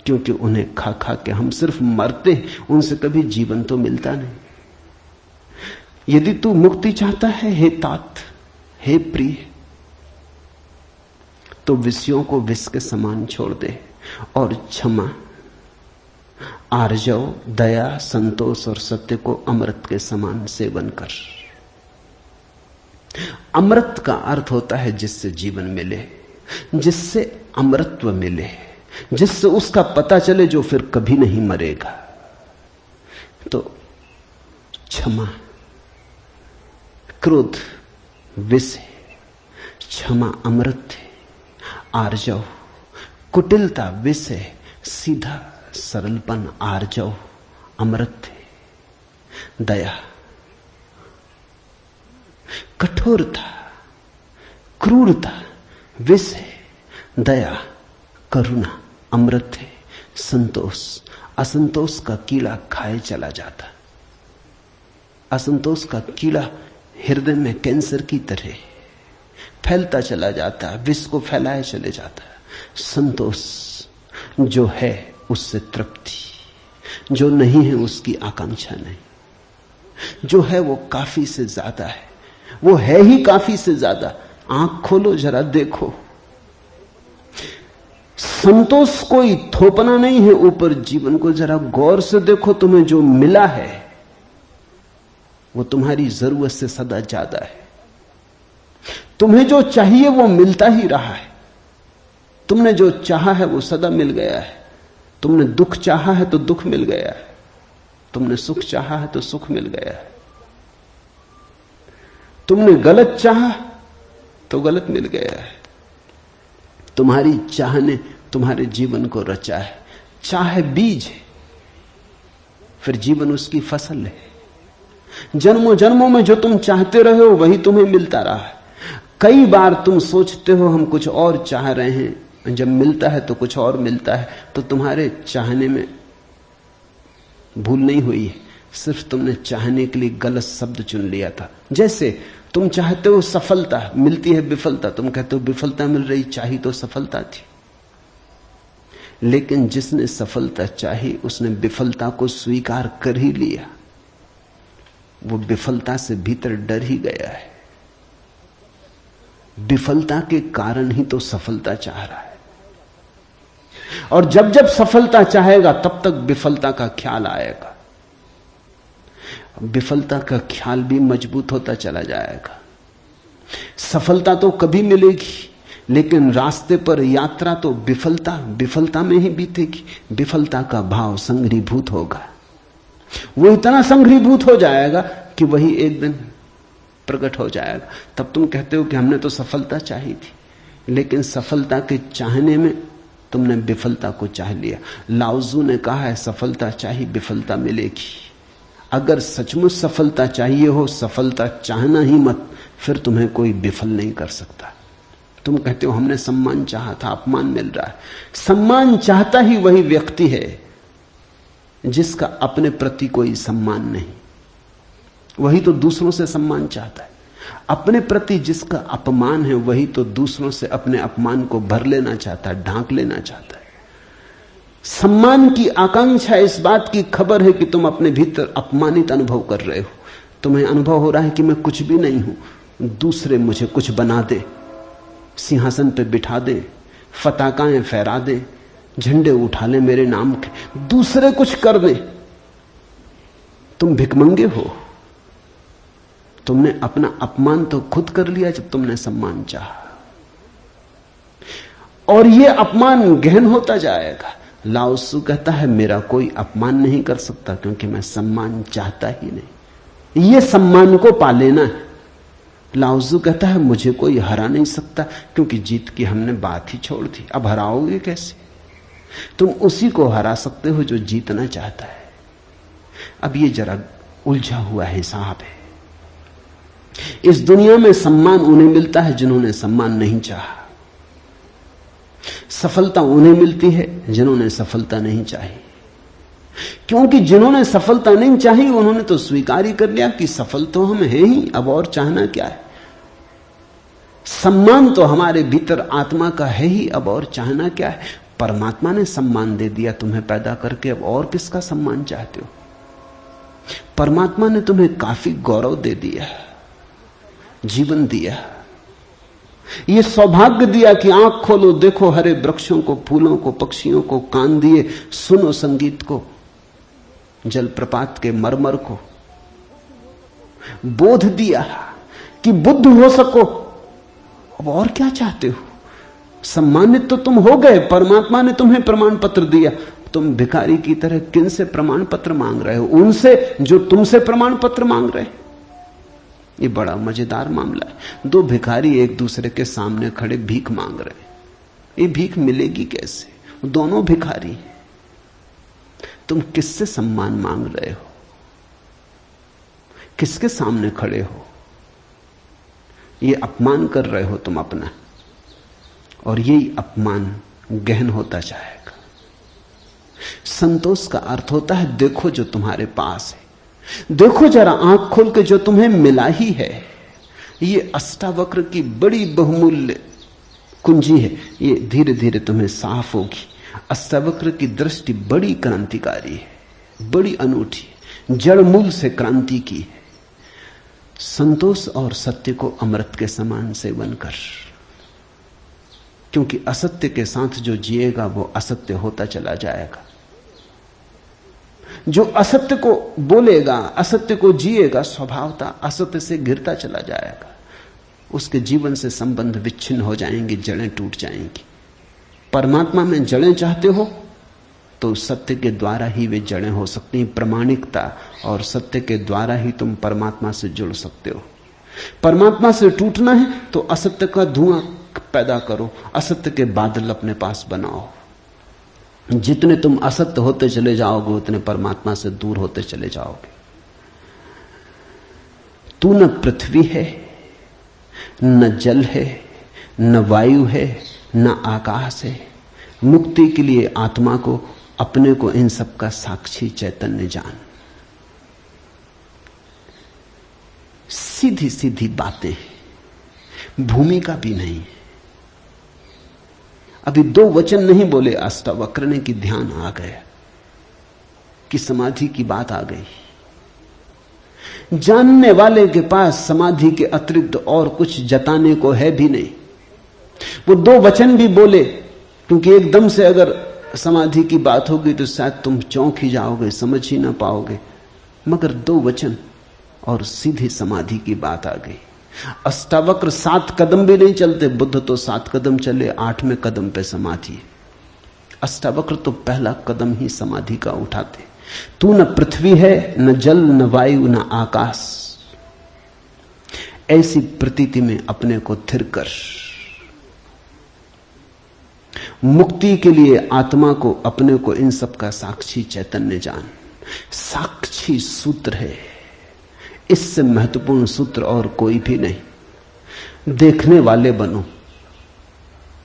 क्योंकि उन्हें खा खा के हम सिर्फ मरते हैं, उनसे कभी जीवन तो मिलता नहीं। यदि तू मुक्ति चाहता है हे तात, हे प्रिय, तो विषयों को विष के समान छोड़ दे और क्षमा, आर्जव, दया, संतोष और सत्य को अमृत के समान सेवन कर। अमृत का अर्थ होता है जिससे जीवन मिले, जिससे अमृतत्व मिले, जिससे उसका पता चले जो फिर कभी नहीं मरेगा। तो क्षमा, क्रोध विष है, क्षमा अमृत है, आर्जव, कुटिलता विष है, सीधा सरलपन आर्जव अमृत है, दया, कठोरता, क्रूरता विष है, दया, करुणा अमृत है, संतोष, असंतोष का कीड़ा खाए चला जाता। असंतोष का कीड़ा हृदय में कैंसर की तरह फैलता चला जाता है, विष को फैलाए चले जाता है। संतोष जो है उससे तृप्ति, जो नहीं है उसकी आकांक्षा नहीं, जो है वो काफी से ज्यादा है, वो है ही काफी से ज्यादा। आंख खोलो जरा देखो, संतोष कोई थोपना नहीं है ऊपर जीवन को, जरा गौर से देखो। तुम्हें जो मिला है वो तुम्हारी जरूरत से सदा ज्यादा है। तुम्हें जो चाहिए वो मिलता ही रहा है। तुमने जो चाहा है वो सदा मिल गया है। तुमने दुख चाहा है तो दुख मिल गया है, तुमने सुख चाहा है तो सुख मिल गया है, तुमने गलत चाहा तो गलत मिल गया है। तुम्हारी चाह ने तुम्हारे जीवन को रचा है। चाह बीज है, फिर जीवन उसकी फसल है। जन्मों जन्मों में जो तुम चाहते रहे हो वही तुम्हें मिलता रहा है। कई बार तुम सोचते हो हम कुछ और चाह रहे हैं, जब मिलता है तो कुछ और मिलता है। तो तुम्हारे चाहने में भूल नहीं हुई है, सिर्फ तुमने चाहने के लिए गलत शब्द चुन लिया था। जैसे तुम चाहते हो सफलता, मिलती है विफलता, तुम कहते हो विफलता मिल रही, चाही तो सफलता थी। लेकिन जिसने सफलता चाही उसने विफलता को स्वीकार कर ही लिया। वो विफलता से भीतर डर ही गया है। विफलता के कारण ही तो सफलता चाह रहा है। और जब जब सफलता चाहेगा तब तक विफलता का ख्याल आएगा। विफलता का ख्याल भी मजबूत होता चला जाएगा। सफलता तो कभी मिलेगी, लेकिन रास्ते पर यात्रा तो विफलता में ही बीतेगी। विफलता का भाव संघरीभूत होगा। वो इतना संघरीभूत हो जाएगा कि वही एक दिन प्रकट हो जाएगा। तब तुम कहते हो कि हमने तो सफलता चाही थी, लेकिन सफलता के चाहने में तुमने विफलता को चाह लिया। लाओजू ने कहा है सफलता चाहिए विफलता मिलेगी। अगर सचमुच सफलता चाहिए हो, सफलता चाहना ही मत, फिर तुम्हें कोई विफल नहीं कर सकता। तुम कहते हो हमने सम्मान चाहा था, अपमान मिल रहा है। सम्मान चाहता ही वही व्यक्ति है जिसका अपने प्रति कोई सम्मान नहीं। वही तो दूसरों से सम्मान चाहता है। अपने प्रति जिसका अपमान है वही तो दूसरों से अपने अपमान को भर लेना चाहता है, ढांक लेना चाहता है। सम्मान की आकांक्षा इस बात की खबर है कि तुम अपने भीतर अपमानित अनुभव कर रहे हो। तुम्हें अनुभव हो रहा है कि मैं कुछ भी नहीं हूं, दूसरे मुझे कुछ बना दे, सिंहासन पे बिठा दे, फताकाएं फहरा दे, झंडे उठा ले मेरे नाम के, दूसरे कुछ कर दे। तुम भिखमंगे हो। तुमने अपना अपमान तो खुद कर लिया जब तुमने सम्मान चाहा, और यह अपमान गहन होता जाएगा। लाओसु कहता है मेरा कोई अपमान नहीं कर सकता क्योंकि मैं सम्मान चाहता ही नहीं। यह सम्मान को पा लेना है। लाओसु कहता है मुझे कोई हरा नहीं सकता क्योंकि जीत की हमने बात ही छोड़ दी। अब हराओगे कैसे? तुम उसी को हरा सकते हो जो जीतना चाहता है। अब ये जरा उलझा हुआ हिसाब है। इस दुनिया में सम्मान उन्हें मिलता है जिन्होंने सम्मान नहीं चाहा। सफलता उन्हें मिलती है जिन्होंने सफलता नहीं चाही। क्योंकि जिन्होंने सफलता नहीं चाही उन्होंने तो स्वीकार ही कर लिया कि सफल तो हम हैं ही, अब और चाहना क्या है। सम्मान तो हमारे भीतर आत्मा का है ही, अब और चाहना क्या है। परमात्मा ने सम्मान दे दिया तुम्हें पैदा करके, अब और किसका सम्मान चाहते हो। परमात्मा ने तुम्हें काफी गौरव दे दिया, जीवन दिया, यह सौभाग्य दिया कि आंख खोलो देखो हरे वृक्षों को, फूलों को, पक्षियों को, कान दिए सुनो संगीत को, जलप्रपात के मरमर को, बोध दिया कि बुद्ध हो सको। अब और क्या चाहते हो। सम्मानित तो तुम हो गए, परमात्मा ने तुम्हें प्रमाण पत्र दिया। तुम भिखारी की तरह किन से प्रमाण पत्र मांग रहे हो? उनसे जो तुमसे प्रमाण पत्र मांग रहे। ये बड़ा मजेदार मामला है। दो भिखारी एक दूसरे के सामने खड़े भीख मांग रहे। ये भीख मिलेगी कैसे? दोनों भिखारी। तुम किससे सम्मान मांग रहे हो? किसके सामने खड़े हो? ये अपमान कर रहे हो तुम अपना, और यही अपमान गहन होता जाएगा। संतोष का अर्थ होता है देखो जो तुम्हारे पास है, देखो जरा आंख खोल के जो तुम्हें मिला ही है। ये अष्टावक्र की बड़ी बहुमूल्य कुंजी है, ये धीरे धीरे तुम्हें साफ होगी। अष्टावक्र की दृष्टि बड़ी क्रांतिकारी है, बड़ी अनूठी, जड़ मूल से क्रांति की है। संतोष और सत्य को अमृत के समान सेवन कर, क्योंकि असत्य के साथ जो जिएगा वो असत्य होता चला जाएगा। जो असत्य को बोलेगा, असत्य को जिएगा, स्वभावता असत्य से गिरता चला जाएगा। उसके जीवन से संबंध विच्छिन्न हो जाएंगे, जड़ें टूट जाएंगी। परमात्मा में जड़ें चाहते हो तो सत्य के द्वारा ही वे जड़ें हो सकती हैं। प्रामाणिकता और सत्य के द्वारा ही तुम परमात्मा से जुड़ सकते हो। परमात्मा से टूटना है तो असत्य का धुआं पैदा करो, असत्य के बादल अपने पास बनाओ। जितने तुम असत्य होते चले जाओगे उतने परमात्मा से दूर होते चले जाओगे। तू न पृथ्वी है, न जल है, न वायु है, न आकाश है। मुक्ति के लिए आत्मा को, अपने को, इन सब का साक्षी चैतन्य जान। सीधी सीधी बातें, भूमिका भी नहीं। अभी 2 वचन नहीं बोले अष्टावक्र ने कि ध्यान आ गया, कि समाधि की बात आ गई। जानने वाले के पास समाधि के अतिरिक्त और कुछ जताने को है भी नहीं। वो 2 वचन भी बोले, क्योंकि एकदम से अगर समाधि की बात होगी तो शायद तुम चौंक ही जाओगे, समझ ही ना पाओगे। मगर 2 वचन और सीधी समाधि की बात आ गई। अष्टावक्र 7 कदम भी नहीं चलते, बुद्ध तो 7 कदम चले, 8वें कदम पे समाधि। अष्टावक्र तो पहला कदम ही समाधि का उठाते। तू न पृथ्वी है, न जल, न वायु, न आकाश। ऐसी प्रतीति में अपने को थिर कर। मुक्ति के लिए आत्मा को, अपने को, इन सब का साक्षी चैतन्य जान। साक्षी सूत्र है, इससे महत्वपूर्ण सूत्र और कोई भी नहीं। देखने वाले बनो,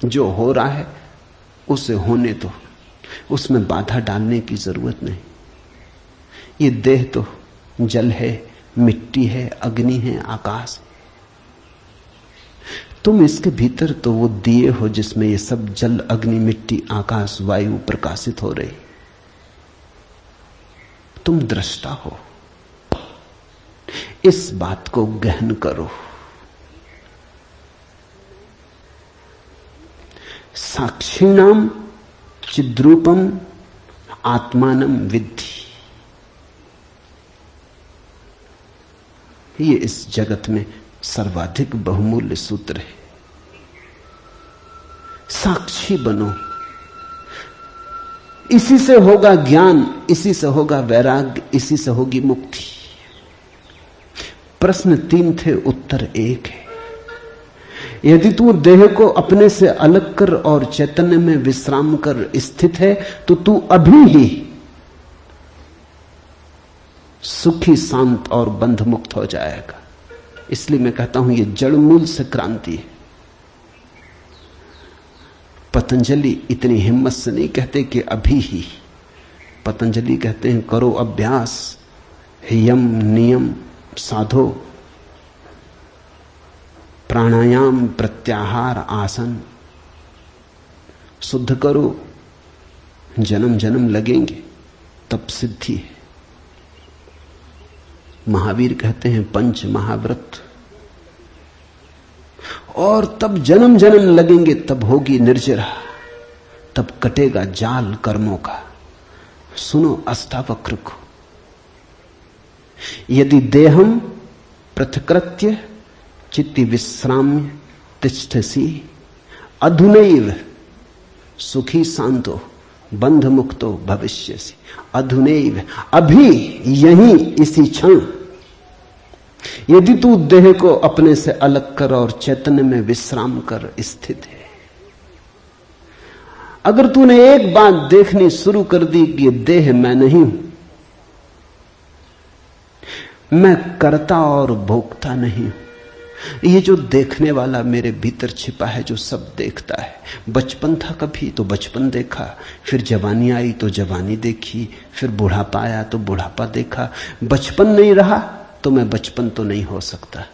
जो हो रहा है उसे होने दो, उसमें बाधा डालने की जरूरत नहीं। ये देह तो जल है, मिट्टी है, अग्नि है, आकाश है। तुम इसके भीतर तो वो दिए हो जिसमें ये सब जल, अग्नि, मिट्टी, आकाश, वायु प्रकाशित हो रही। तुम दृष्टा हो। इस बात को गहन करो। साक्षिणाम चिद्रूपम आत्मानम विद्धि। ये इस जगत में सर्वाधिक बहुमूल्य सूत्र है। साक्षी बनो। इसी से होगा ज्ञान, इसी से होगा वैराग्य, इसी से होगी मुक्ति। प्रश्न 3 थे, उत्तर 1 है। यदि तू देह को अपने से अलग कर और चैतन्य में विश्राम कर स्थित है, तो तू अभी ही सुखी, शांत और बंध मुक्त हो जाएगा। इसलिए मैं कहता हूं, यह जड़ मूल से क्रांति है। पतंजलि इतनी हिम्मत से नहीं कहते कि अभी ही। पतंजलि कहते हैं करो अभ्यास, यम नियम साधो, प्राणायाम, प्रत्याहार, आसन शुद्ध करो। जन्म जन्म लगेंगे तब सिद्धि है। महावीर कहते हैं पंच महाव्रत, और तब जन्म जन्म लगेंगे, तब होगी निर्जरा, तब कटेगा जाल कर्मों का। सुनो अष्टावक्र को। यदि देहम पृथकृत्य चित्ति विश्राम्य तिष्ठसि अधुनैव सुखी शांतो बंध मुक्तो भविष्यसि। अधुनैव, अभी, यहीं, इसी क्षण। यदि तू देह को अपने से अलग कर और चैतन्य में विश्राम कर स्थित है, अगर तूने एक बात देखनी शुरू कर दी कि ये देह मैं नहीं हूं, मैं करता और भोगता नहीं हूं, ये जो देखने वाला मेरे भीतर छिपा है, जो सब देखता है। बचपन था कभी तो बचपन देखा, फिर जवानी आई तो जवानी देखी, फिर बुढ़ापा आया तो बुढ़ापा देखा। बचपन नहीं रहा तो मैं बचपन तो नहीं हो सकता।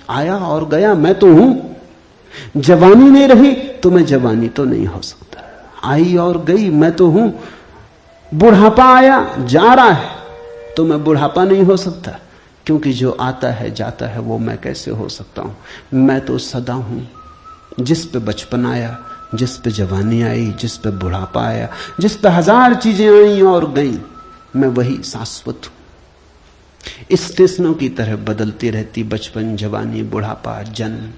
आया और गया, मैं तो हूं। जवानी नहीं रही तो मैं जवानी तो नहीं हो सकता। आई और गई, मैं तो हूं। बुढ़ापा आया, जा रहा है, तो मैं बुढ़ापा नहीं हो सकता, क्योंकि जो आता है जाता है वो मैं कैसे हो सकता हूं। मैं तो सदा हूं। जिस पे बचपन आया, जिस पे जवानी आई, जिस पे बुढ़ापा आया, जिस पे 1000 चीजें आई और गई, मैं वही शाश्वत हूं। स्टेशनों की तरह बदलती रहती बचपन, जवानी, बुढ़ापा, जन्म,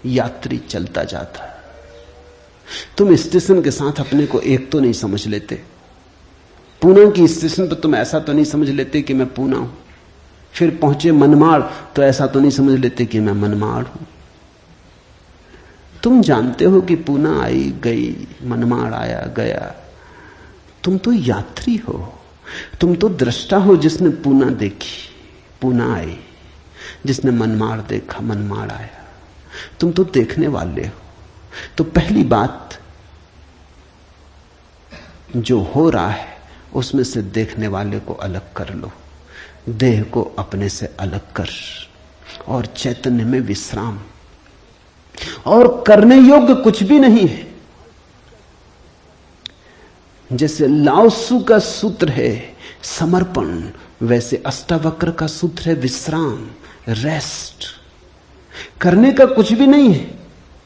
यात्री चलता जाता। तुम स्टेशन के साथ अपने को एक तो नहीं समझ लेते। पूना की स्टेशन पर तुम ऐसा तो नहीं समझ लेते कि मैं पूना हूं। फिर पहुंचे मनमाड़ तो ऐसा तो नहीं समझ लेते कि मैं मनमाड़ हूं। तुम जानते हो कि पूना आई गई, मनमाड़ आया गया। तुम तो यात्री हो, तुम तो दृष्टा हो जिसने पूना देखी, पूना आई। जिसने मनमाड़ देखा मनमाड़ आया। तुम तो देखने वाले हो। तो पहली बात, जो हो रहा है उसमें से देखने वाले को अलग कर लो, देह को अपने से अलग कर, और चैतन्य में विश्राम। और करने योग्य कुछ भी नहीं है। जैसे लाओत्सु का सूत्र है समर्पण, वैसे अष्टावक्र का सूत्र है विश्राम, रेस्ट। करने का कुछ भी नहीं है।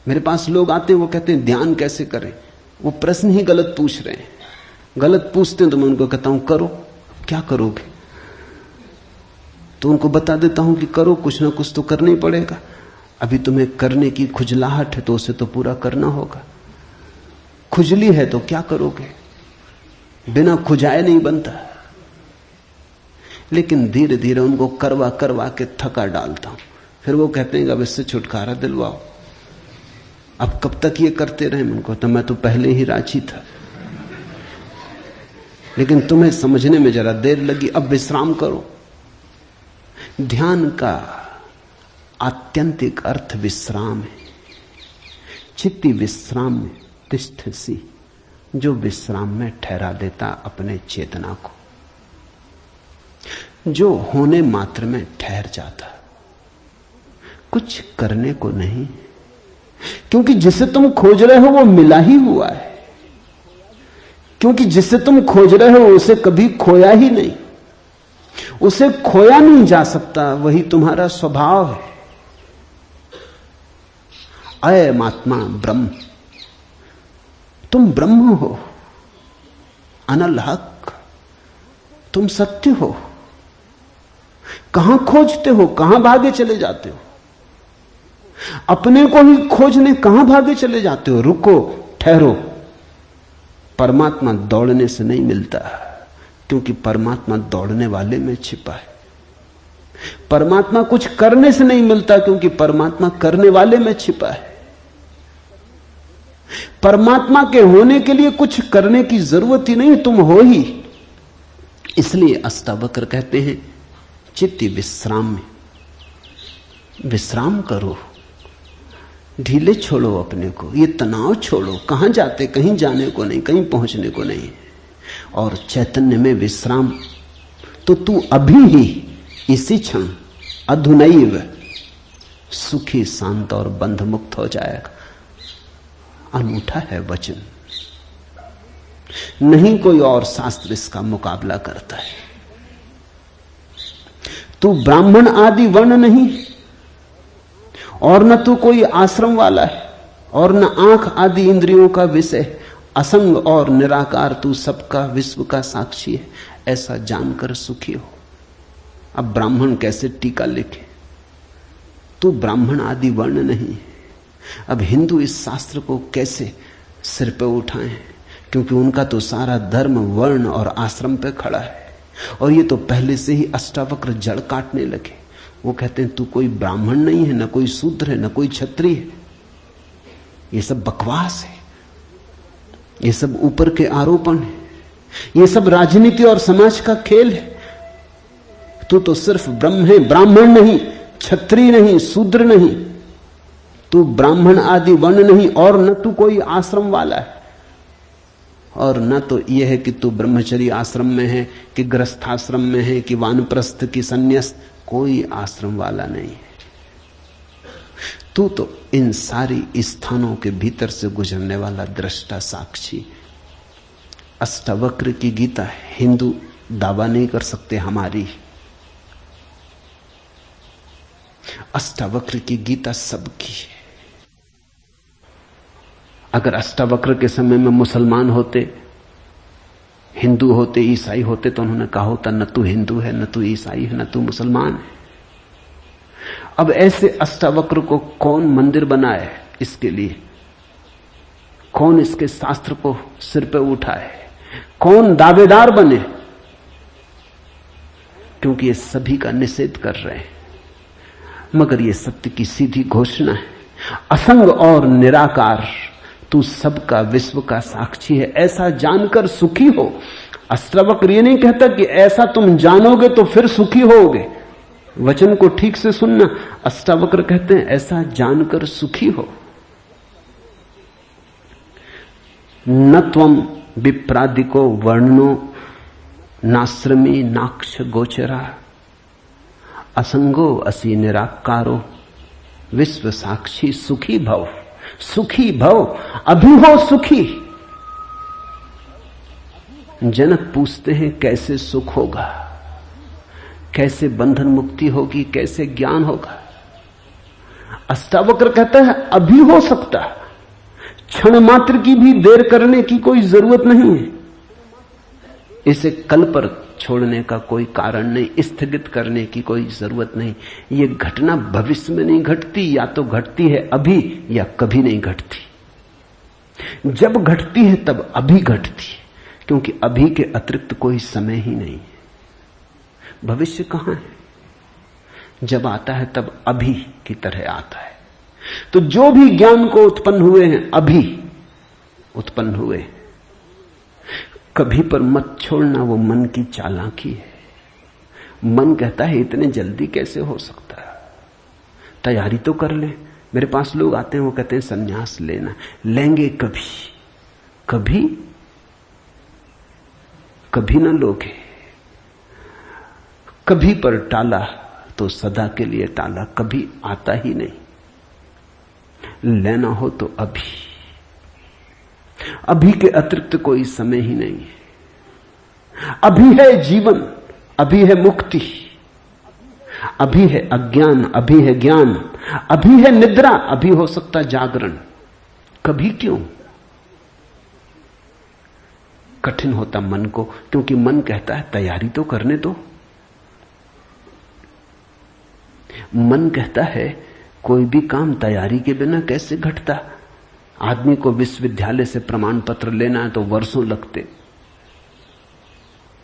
मेरे पास लोग आते हैं, वो कहते हैं ध्यान कैसे करें। वो प्रश्न ही गलत पूछ रहे हैं। गलत पूछते हैं तो मैं उनको कहता हूं करो। क्या करोगे? तो उनको बता देता हूं कि करो, कुछ ना कुछ तो करना ही पड़ेगा। अभी तुम्हें करने की खुजलाहट है तो उसे तो पूरा करना होगा। खुजली है तो क्या करोगे? बिना खुजाए नहीं बनता। लेकिन धीरे धीरे उनको करवा करवा के थका डालता हूं। फिर वो कहते हैं अब इससे छुटकारा दिलवाओ। अब कब तक ये करते रहे? उनको तो मैं तो पहले ही राजी था, लेकिन तुम्हें समझने में जरा देर लगी। अब विश्राम करो। ध्यान का आत्यंतिक अर्थ विश्राम है। चित्ती विश्राम में तिष्ठसि, जो विश्राम में ठहरा देता अपने चेतना को, जो होने मात्र में ठहर जाता, कुछ करने को नहीं। क्योंकि जिसे तुम खोज रहे हो वो मिला ही हुआ है। क्योंकि जिसे तुम खोज रहे हो उसे कभी खोया ही नहीं। उसे खोया नहीं जा सकता, वही तुम्हारा स्वभाव है। अयम आत्मा ब्रह्म, तुम ब्रह्म हो, अनल हक, तुम सत्य हो। कहां खोजते हो? कहां भागे चले जाते हो? अपने को ही खोजने कहां भागे चले जाते हो? रुको, ठहरो। परमात्मा दौड़ने से नहीं मिलता, क्योंकि परमात्मा दौड़ने वाले में छिपा है। परमात्मा कुछ करने से नहीं मिलता, क्योंकि परमात्मा करने वाले में छिपा है। परमात्मा के होने के लिए कुछ करने की जरूरत ही नहीं, तुम हो ही। इसलिए अष्टावक्र कहते हैं चित्ती विश्राम में विश्राम करो, ढीले छोड़ो अपने को, ये तनाव छोड़ो। कहां जाते? कहीं जाने को नहीं, कहीं पहुंचने को नहीं। और चैतन्य में विश्राम, तो तू अभी ही इसी क्षण अधुनैव सुखी शांत और बंध मुक्त हो जाएगा। अनूठा है वचन, नहीं कोई और शास्त्र इसका मुकाबला करता है। तू ब्राह्मण आदि वर्ण नहीं, और न तू कोई आश्रम वाला है, और न आंख आदि इंद्रियों का विषय। असंग और निराकार तू सबका विश्व का साक्षी है, ऐसा जानकर सुखी हो। अब ब्राह्मण कैसे टीका लिखे? तू ब्राह्मण आदि वर्ण नहीं। अब हिंदू इस शास्त्र को कैसे सिर पे उठाएं? क्योंकि उनका तो सारा धर्म वर्ण और आश्रम पे खड़ा है, और ये तो पहले से ही अष्टावक्र जड़ काटने लगे। वो कहते हैं तू कोई ब्राह्मण नहीं है, न कोई शूद्र है, न कोई क्षत्रिय है। ये सब बकवास है, ये सब ऊपर के आरोपण है, ये सब राजनीति और समाज का खेल है। तू तो सिर्फ ब्रह्म है, ब्राह्मण नहीं, क्षत्रिय नहीं, शूद्र नहीं। तू ब्राह्मण आदि वर्ण नहीं, और न तू कोई आश्रम वाला है, और न तो यह है कि तू ब्रह्मचर्य आश्रम में है कि गृहस्थाश्रम में है कि वानप्रस्थ की संन्यास। कोई आश्रम वाला नहीं है। तू तो इन सारी स्थानों के भीतर से गुजरने वाला दृष्टा साक्षी। अष्टावक्र की गीता हिंदू दावा नहीं कर सकते हमारी। अष्टावक्र की गीता सबकी है। अगर अष्टावक्र के समय में मुसलमान होते, हिंदू होते, ईसाई होते, तो उन्होंने कहा होता न तू हिंदू है, न तू ईसाई है, न तू मुसलमान है। अब ऐसे अष्टावक्र को कौन मंदिर बनाए? इसके लिए कौन इसके शास्त्र को सिर पे उठाए? कौन दावेदार बने? क्योंकि ये सभी का निषेध कर रहे हैं। मगर ये सत्य की सीधी घोषणा है, असंग और निराकार तू सबका विश्व का साक्षी है, ऐसा जानकर सुखी हो। अष्टावक्र ये नहीं कहता कि ऐसा तुम जानोगे तो फिर सुखी होगे। वचन को ठीक से सुनना। अष्टावक्र कहते हैं ऐसा जानकर सुखी हो। न त्वम विप्रादिको वर्णनो नाश्रमी नाक्ष गोचरा असंगो असि निराकारो विश्व साक्षी सुखी भव। सुखी भव, अभी हो सुखी। जनक पूछते हैं कैसे सुख होगा, कैसे बंधन मुक्ति होगी, कैसे ज्ञान होगा। अष्टावक्र कहता है अभी हो सकता, क्षण मात्र की भी देर करने की कोई जरूरत नहीं है। इसे कल पर छोड़ने का कोई कारण नहीं, स्थगित करने की कोई जरूरत नहीं। ये घटना भविष्य में नहीं घटती, या तो घटती है अभी या कभी नहीं घटती। जब घटती है तब अभी घटती है, क्योंकि अभी के अतिरिक्त कोई समय ही नहीं है। भविष्य कहां है? जब आता है तब अभी की तरह आता है। तो जो भी ज्ञान को उत्पन्न हुए हैं अभी उत्पन्न हुए। कभी पर मत छोड़ना, वो मन की चालाकी है। मन कहता है इतने जल्दी कैसे हो सकता है, तैयारी तो कर ले। मेरे पास लोग आते हैं, वो कहते हैं संन्यास लेना। लेंगे कभी, कभी कभी ना लोगे। कभी पर टाला तो सदा के लिए टाला, कभी आता ही नहीं। लेना हो तो अभी, अभी के अतिरिक्त कोई समय ही नहीं है। अभी है जीवन, अभी है मुक्ति, अभी है अज्ञान, अभी है ज्ञान, अभी है निद्रा, अभी हो सकता जागरण। कभी क्यों? कठिन होता मन को, क्योंकि मन कहता है तैयारी तो करने दो। मन कहता है कोई भी काम तैयारी के बिना कैसे घटता। आदमी को विश्वविद्यालय से प्रमाण पत्र लेना है तो वर्षों लगते,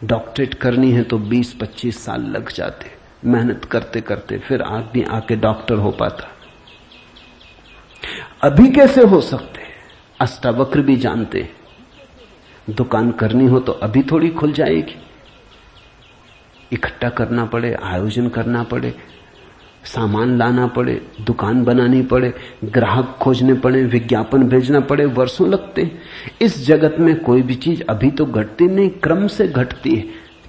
डॉक्टरेट करनी है तो 20-25 साल लग जाते, मेहनत करते करते फिर आदमी आके डॉक्टर हो पाता। अभी कैसे हो सकते? अष्टावक्र भी जानते, दुकान करनी हो तो अभी थोड़ी खुल जाएगी। इकट्ठा करना पड़े, आयोजन करना पड़े, सामान लाना पड़े, दुकान बनानी पड़े, ग्राहक खोजने पड़े, विज्ञापन भेजना पड़े, वर्षों लगते हैं। इस जगत में कोई भी चीज अभी तो घटती नहीं, क्रम से घटती है।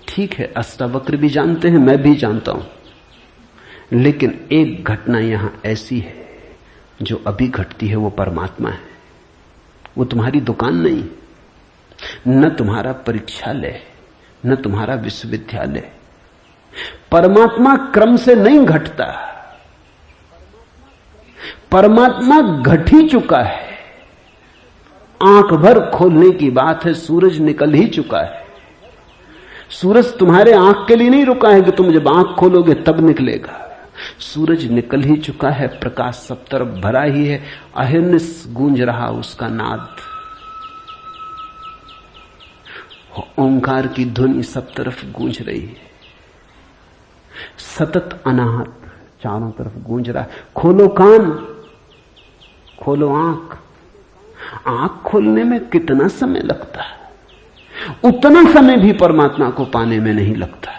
ठीक है, अष्टावक्र भी जानते हैं, मैं भी जानता हूं। लेकिन एक घटना यहां ऐसी है जो अभी घटती है, वो परमात्मा है। वो तुम्हारी दुकान नहीं, न तुम्हारा परीक्षालय, न तुम्हारा विश्वविद्यालय। परमात्मा क्रम से नहीं घटता, परमात्मा घट ही चुका है। आंख भर खोलने की बात है, सूरज निकल ही चुका है। सूरज तुम्हारे आंख के लिए नहीं रुका है कि तुम जब आंख खोलोगे तब निकलेगा। सूरज निकल ही चुका है, प्रकाश सब तरफ भरा ही है, अहिर्निश गूंज रहा उसका नाद, ओंकार की ध्वनि सब तरफ गूंज रही है। सतत अनाहत चारों तरफ गूंज रहा है। खोलो कान, खोलो आंख। आंख खोलने में कितना समय लगता है, उतना समय भी परमात्मा को पाने में नहीं लगता।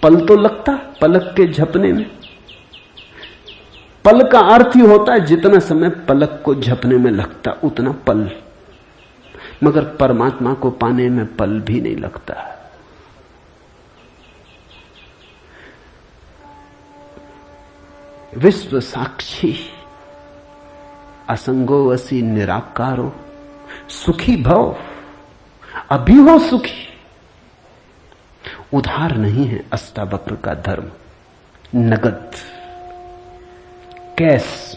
पल तो लगता पलक के झपने में। पल का अर्थ ही होता है जितना समय पलक को झपने में लगता उतना पल, मगर परमात्मा को पाने में पल भी नहीं लगता। विश्व साक्षी असंगो असि निराकारो सुखी भव। अभी हो सुखी। उधार नहीं है अष्टावक्र का धर्म, नगद, कैश।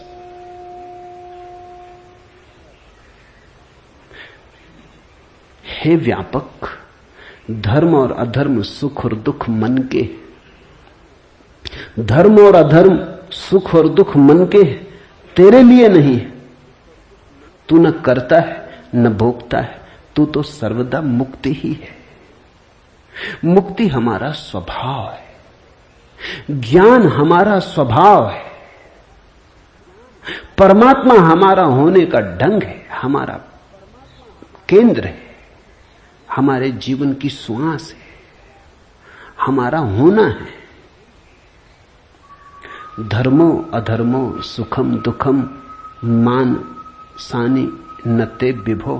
हे व्यापक, धर्म और अधर्म, सुख और दुख मन के। धर्म और अधर्म, सुख और दुख मन के, तेरे लिए नहीं। तू न करता है न भोगता है, तू तो सर्वदा मुक्ति ही है। मुक्ति हमारा स्वभाव है, ज्ञान हमारा स्वभाव है, परमात्मा हमारा होने का ढंग है, हमारा केंद्र है, हमारे जीवन की श्वास है, हमारा होना है। धर्मो अधर्मो सुखम दुखम मान सानी नते विभो।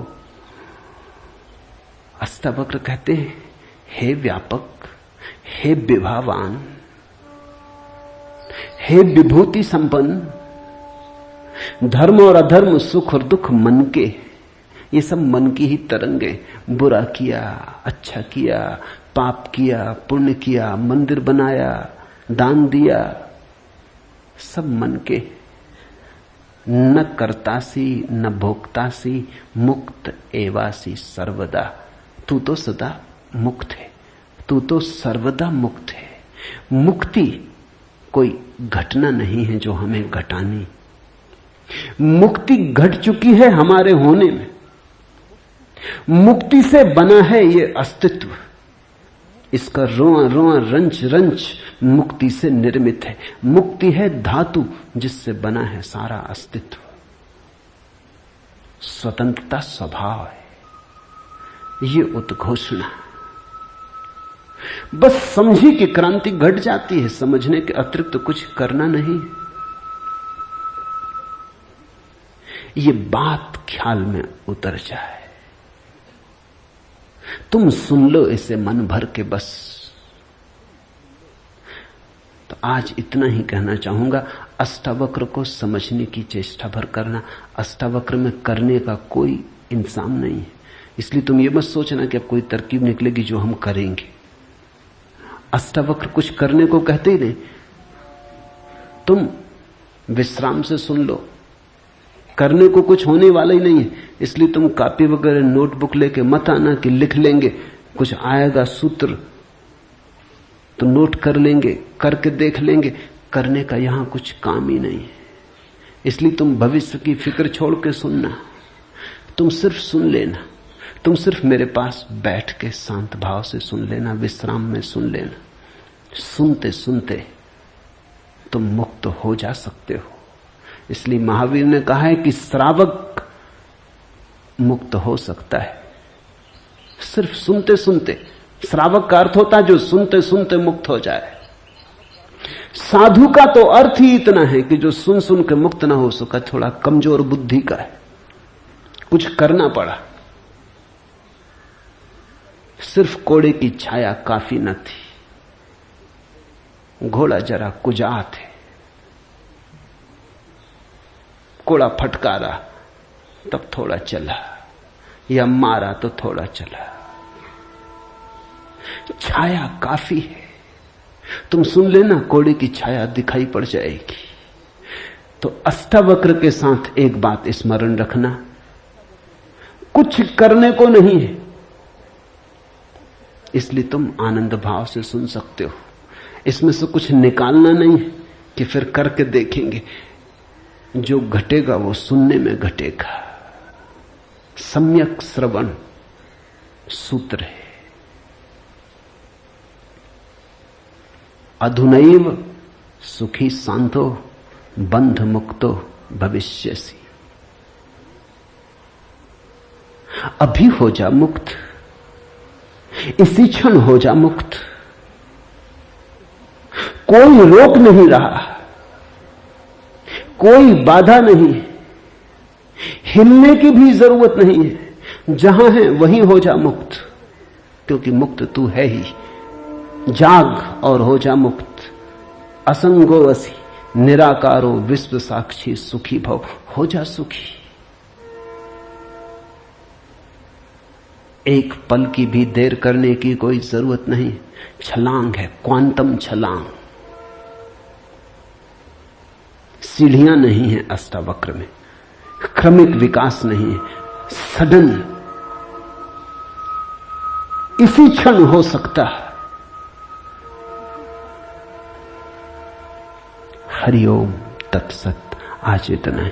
अष्टावक्र कहते हैं, हे व्यापक, हे विभावान, हे विभूति संपन्न, धर्म और अधर्म, सुख और दुख मन के, ये सब मन की ही तरंगे। बुरा किया, अच्छा किया, पाप किया, पुण्य किया, मंदिर बनाया, दान दिया, सब मन के। न कर्तासी न भोक्तासी, मुक्त एवासी सर्वदा। तू तो सदा मुक्त है, तू तो सर्वदा मुक्त है। मुक्ति कोई घटना नहीं है जो हमें घटानी। मुक्ति घट चुकी है हमारे होने में। मुक्ति से बना है ये अस्तित्व। इसका रोआ रोआ रंच रंच मुक्ति से निर्मित है। मुक्ति है धातु जिससे बना है सारा अस्तित्व। स्वतंत्रता स्वभाव है, ये उद्घोषणा। बस समझी कि क्रांति घट जाती है, समझने के अतिरिक्त कुछ करना नहीं। ये बात ख्याल में उतर जाए, तुम सुन लो इसे मन भर के बस। तो आज इतना ही कहना चाहूंगा। अष्टावक्र को समझने की चेष्टा भर करना। अष्टावक्र में करने का कोई इंतजाम नहीं है, इसलिए तुम ये मत सोचना कि अब कोई तरकीब निकलेगी जो हम करेंगे। अष्टावक्र कुछ करने को कहते ही नहीं। तुम विश्राम से सुन लो, करने को कुछ होने वाला ही नहीं है। इसलिए तुम कॉपी वगैरह नोटबुक लेके मत आना कि लिख लेंगे, कुछ आएगा सूत्र तो नोट कर लेंगे, करके देख लेंगे। करने का यहां कुछ काम ही नहीं है। इसलिए तुम भविष्य की फिक्र छोड़ के सुनना, तुम सिर्फ सुन लेना। तुम सिर्फ मेरे पास बैठ के शांत भाव से सुन लेना, विश्राम में सुन लेना। सुनते सुनते तुम मुक्त हो जा सकते हो। इसलिए महावीर ने कहा है कि श्रावक मुक्त हो सकता है सिर्फ सुनते सुनते। श्रावक का अर्थ होता है जो सुनते सुनते मुक्त हो जाए। साधु का तो अर्थ ही इतना है कि जो सुन सुन के मुक्त ना हो सका, थोड़ा कमजोर बुद्धि का है, कुछ करना पड़ा। सिर्फ कोड़े की छाया काफी न थी, घोड़ा जरा कुजात है, कोड़ा फटकारा तब थोड़ा चला, या मारा तो थोड़ा चला। छाया काफी है, तुम सुन लेना, कोड़े की छाया दिखाई पड़ जाएगी। तो अष्टावक्र के साथ एक बात स्मरण रखना, कुछ करने को नहीं है, इसलिए तुम आनंद भाव से सुन सकते हो। इसमें से कुछ निकालना नहीं है कि फिर करके देखेंगे। जो घटेगा वो सुनने में घटेगा। सम्यक श्रवण सूत्र है। अधुनैव सुखी शांतो बंध मुक्तो भविष्यसि। अभी हो जा मुक्त, इसी क्षण हो जा मुक्त। कोई रोक नहीं रहा, कोई बाधा नहीं, हिलने की भी जरूरत नहीं है। जहां है वहीं हो जा मुक्त, क्योंकि मुक्त तू है ही। जाग और हो जा मुक्त। असंगो असि निराकारो विश्व साक्षी सुखी भव। हो जा सुखी। एक पल की भी देर करने की कोई जरूरत नहीं। छलांग है, क्वांटम छलांग। सीढ़ियां नहीं है अष्टावक्र में, क्रमिक विकास नहीं है, सडन इसी क्षण हो सकता है। हरिओम तत्सत। आज इतना ही।